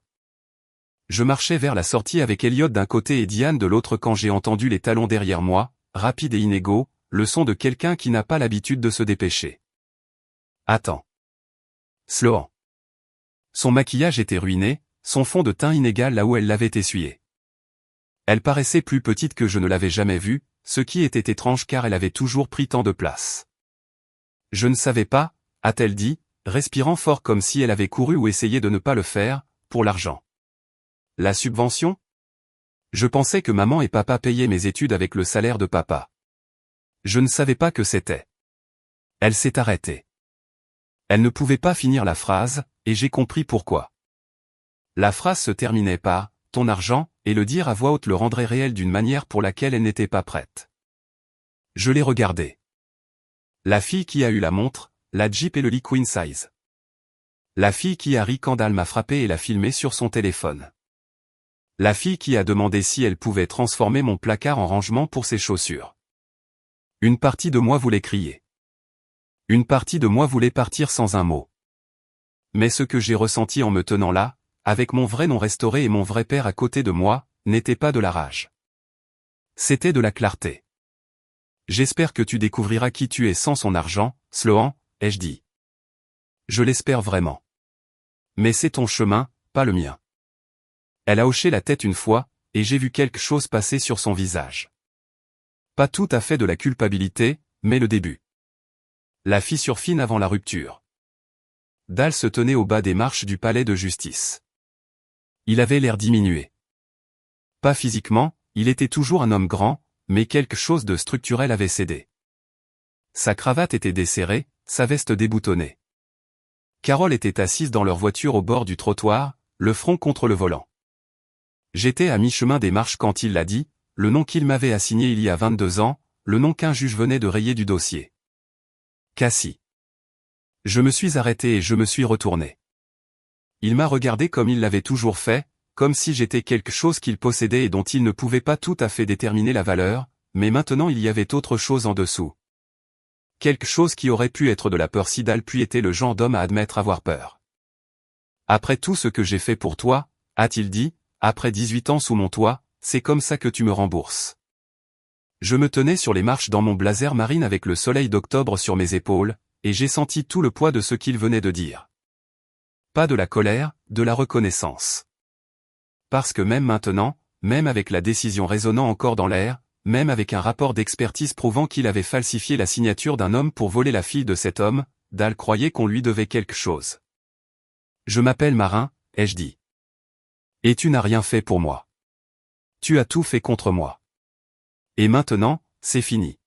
Je marchais vers la sortie avec Elliot d'un côté et Diane de l'autre quand j'ai entendu les talons derrière moi, rapides et inégaux, le son de quelqu'un qui n'a pas l'habitude de se dépêcher. Attends. Sloan. Son maquillage était ruiné, son fond de teint inégal là où elle l'avait essuyé. Elle paraissait plus petite que je ne l'avais jamais vue, ce qui était étrange car elle avait toujours pris tant de place. Je ne savais pas, a-t-elle dit, respirant fort comme si elle avait couru ou essayé de ne pas le faire, pour l'argent. La subvention? Je pensais que maman et papa payaient mes études avec le salaire de papa. Je ne savais pas que c'était. Elle s'est arrêtée. Elle ne pouvait pas finir la phrase, et j'ai compris pourquoi. La phrase se terminait par « ton argent », et le dire à voix haute le rendrait réel d'une manière pour laquelle elle n'était pas prête. Je l'ai regardée. La fille qui a eu la montre, la Jeep et le lit queen size. La fille qui a ri quand Dal m'a frappé et l'a filmé sur son téléphone. La fille qui a demandé si elle pouvait transformer mon placard en rangement pour ses chaussures. Une partie de moi voulait crier. Une partie de moi voulait partir sans un mot. Mais ce que j'ai ressenti en me tenant là, avec mon vrai nom restauré et mon vrai père à côté de moi, n'était pas de la rage. C'était de la clarté. J'espère que tu découvriras qui tu es sans son argent, Sloan, ai-je dit. Je l'espère vraiment. Mais c'est ton chemin, pas le mien. Elle a hoché la tête une fois, et j'ai vu quelque chose passer sur son visage. Pas tout à fait de la culpabilité, mais le début. La fissure fine avant la rupture. Dal se tenait au bas des marches du palais de justice. Il avait l'air diminué. Pas physiquement, il était toujours un homme grand, mais quelque chose de structurel avait cédé. Sa cravate était desserrée, sa veste déboutonnée. Carole était assise dans leur voiture au bord du trottoir, le front contre le volant. J'étais à mi-chemin des marches quand il l'a dit, le nom qu'il m'avait assigné il y a 22 ans, le nom qu'un juge venait de rayer du dossier. Cassie. Je me suis arrêté et je me suis retourné. Il m'a regardé comme il l'avait toujours fait, comme si j'étais quelque chose qu'il possédait et dont il ne pouvait pas tout à fait déterminer la valeur, mais maintenant il y avait autre chose en dessous. Quelque chose qui aurait pu être de la peur si Dal puis était le genre d'homme à admettre avoir peur. Après tout ce que j'ai fait pour toi, a-t-il dit, après 18 ans sous mon toit, c'est comme ça que tu me rembourses. Je me tenais sur les marches dans mon blazer marine avec le soleil d'octobre sur mes épaules, et j'ai senti tout le poids de ce qu'il venait de dire. Pas de la colère, de la reconnaissance. Parce que même maintenant, même avec la décision résonnant encore dans l'air, même avec un rapport d'expertise prouvant qu'il avait falsifié la signature d'un homme pour voler la fille de cet homme, Dal croyait qu'on lui devait quelque chose. Je m'appelle Marin, ai-je dit. Et tu n'as rien fait pour moi. Tu as tout fait contre moi. Et maintenant, c'est fini.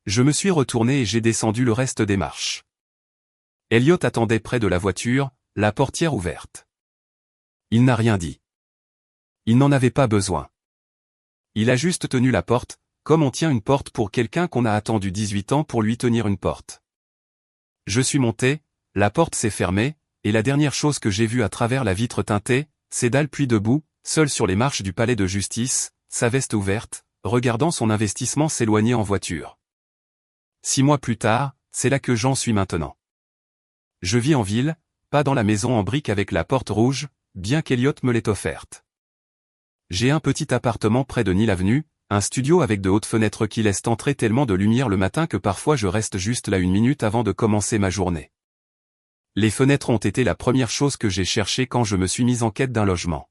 Je me suis retourné et j'ai descendu le reste des marches. Elliot attendait près de la voiture, la portière ouverte. Il n'a rien dit. Il n'en avait pas besoin. Il a juste tenu la porte, comme on tient une porte pour quelqu'un qu'on a attendu 18 ans pour lui tenir une porte. Je suis monté, la porte s'est fermée, et la dernière chose que j'ai vue à travers la vitre teintée, c'est Dal puis debout, seul sur les marches du palais de justice, sa veste ouverte, regardant son investissement s'éloigner en voiture. 6 mois plus tard, c'est là que j'en suis maintenant. Je vis en ville, pas dans la maison en briques avec la porte rouge, bien qu'Elliot me l'ait offerte. J'ai un petit appartement près de Neil Avenue, un studio avec de hautes fenêtres qui laissent entrer tellement de lumière le matin que parfois je reste juste là 1 minute avant de commencer ma journée. Les fenêtres ont été la première chose que j'ai cherchée quand je me suis mis en quête d'un logement.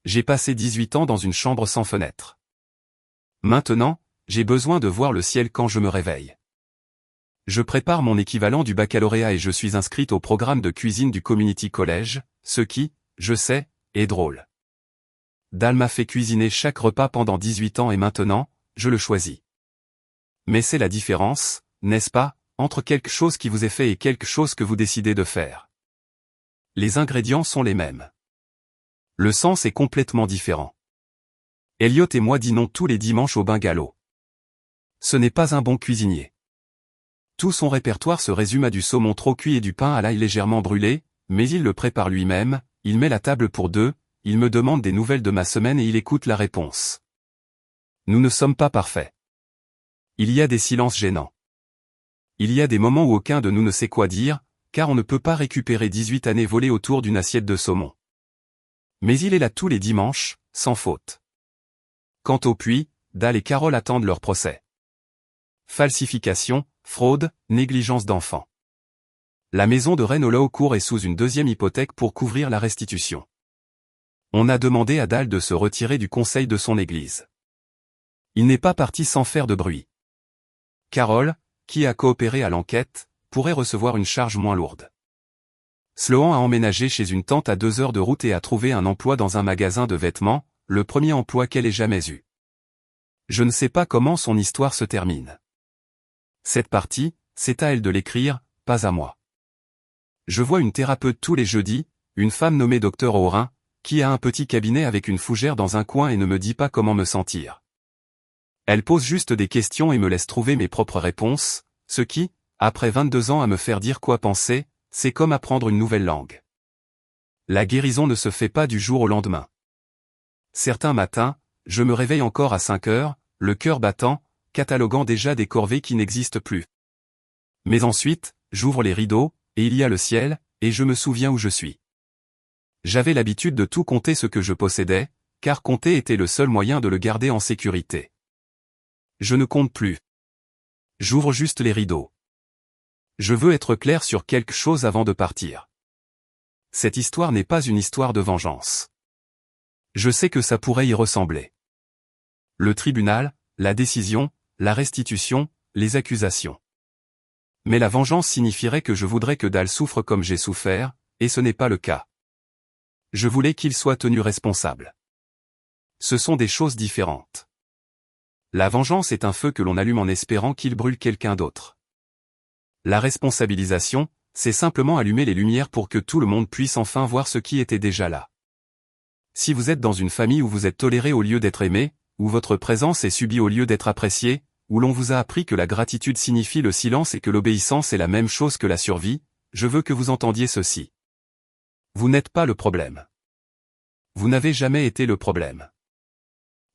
J'ai passé 18 ans dans une chambre sans fenêtre. Maintenant, j'ai besoin de voir le ciel quand je me réveille. Je prépare mon équivalent du baccalauréat et je suis inscrite au programme de cuisine du Community College, ce qui, je sais, est drôle. Dal m'a fait cuisiner chaque repas pendant 18 ans et maintenant, je le choisis. Mais c'est la différence, n'est-ce pas, entre quelque chose qui vous est fait et quelque chose que vous décidez de faire. Les ingrédients sont les mêmes. Le sens est complètement différent. Elliot et moi dînons tous les dimanches au bungalow. Ce n'est pas un bon cuisinier. Tout son répertoire se résume à du saumon trop cuit et du pain à l'ail légèrement brûlé, mais il le prépare lui-même, il met la table pour 2, il me demande des nouvelles de ma semaine et il écoute la réponse. Nous ne sommes pas parfaits. Il y a des silences gênants. Il y a des moments où aucun de nous ne sait quoi dire, car on ne peut pas récupérer 18 années volées autour d'une assiette de saumon. Mais il est là tous les dimanches, sans faute. Quant au puits, Dal et Carole attendent leur procès. Falsification, fraude, négligence d'enfant. La maison de Renault court est sous une deuxième hypothèque pour couvrir la restitution. On a demandé à Dal de se retirer du conseil de son église. Il n'est pas parti sans faire de bruit. Carole, qui a coopéré à l'enquête, pourrait recevoir une charge moins lourde. Sloan a emménagé chez une tante à 2 heures de route et a trouvé un emploi dans un magasin de vêtements, le premier emploi qu'elle ait jamais eu. Je ne sais pas comment son histoire se termine. Cette partie, c'est à elle de l'écrire, pas à moi. Je vois une thérapeute tous les jeudis, une femme nommée Dr Aurin, qui a un petit cabinet avec une fougère dans un coin et ne me dit pas comment me sentir. Elle pose juste des questions et me laisse trouver mes propres réponses, ce qui, après 22 ans à me faire dire quoi penser, c'est comme apprendre une nouvelle langue. La guérison ne se fait pas du jour au lendemain. Certains matins, je me réveille encore à 5 heures, le cœur battant, cataloguant déjà des corvées qui n'existent plus. Mais ensuite, j'ouvre les rideaux, et il y a le ciel, et je me souviens où je suis. J'avais l'habitude de tout compter ce que je possédais, car compter était le seul moyen de le garder en sécurité. Je ne compte plus. J'ouvre juste les rideaux. Je veux être clair sur quelque chose avant de partir. Cette histoire n'est pas une histoire de vengeance. Je sais que ça pourrait y ressembler. Le tribunal, la décision, la restitution, les accusations. Mais la vengeance signifierait que je voudrais que Dal souffre comme j'ai souffert, et ce n'est pas le cas. Je voulais qu'il soit tenu responsable. Ce sont des choses différentes. La vengeance est un feu que l'on allume en espérant qu'il brûle quelqu'un d'autre. La responsabilisation, c'est simplement allumer les lumières pour que tout le monde puisse enfin voir ce qui était déjà là. Si vous êtes dans une famille où vous êtes toléré au lieu d'être aimé, où votre présence est subie au lieu d'être appréciée, où l'on vous a appris que la gratitude signifie le silence et que l'obéissance est la même chose que la survie, je veux que vous entendiez ceci. Vous n'êtes pas le problème. Vous n'avez jamais été le problème.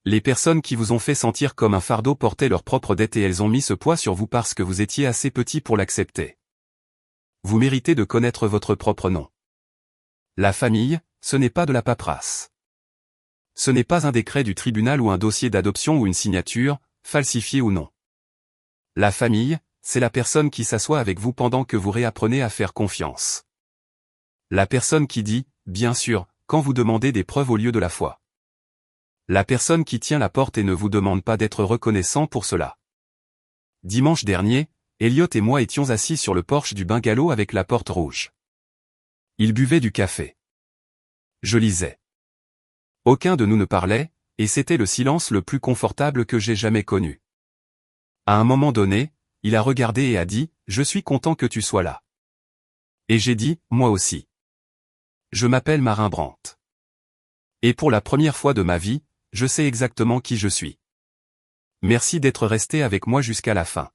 Les personnes qui vous ont fait sentir comme un fardeau portaient leur propre dette et elles ont mis ce poids sur vous parce que vous étiez assez petit pour l'accepter. Vous méritez de connaître votre propre nom. La famille, ce n'est pas de la paperasse. Ce n'est pas un décret du tribunal ou un dossier d'adoption ou une signature, falsifiée ou non. La famille, c'est la personne qui s'assoit avec vous pendant que vous réapprenez à faire confiance. La personne qui dit, bien sûr, quand vous demandez des preuves au lieu de la foi. La personne qui tient la porte et ne vous demande pas d'être reconnaissant pour cela. Dimanche dernier, Elliot et moi étions assis sur le porche du bungalow avec la porte rouge. Il buvait du café. Je lisais. Aucun de nous ne parlait, et c'était le silence le plus confortable que j'ai jamais connu. À un moment donné, il a regardé et a dit, « Je suis content que tu sois là. » Et j'ai dit, « Moi aussi. » Je m'appelle Marin Brandt. Et pour la première fois de ma vie, je sais exactement qui je suis. Merci d'être resté avec moi jusqu'à la fin.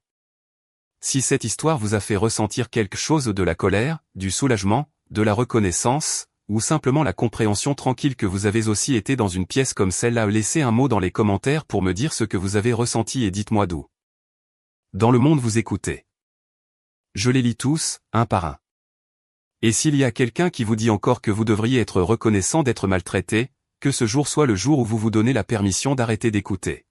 Si cette histoire vous a fait ressentir quelque chose de la colère, du soulagement, de la reconnaissance, ou simplement la compréhension tranquille que vous avez aussi été dans une pièce comme celle-là, laissez un mot dans les commentaires pour me dire ce que vous avez ressenti et dites-moi d'où. Dans le monde vous écoutez. Je les lis tous, un par un. Et s'il y a quelqu'un qui vous dit encore que vous devriez être reconnaissant d'être maltraité, que ce jour soit le jour où vous vous donnez la permission d'arrêter d'écouter.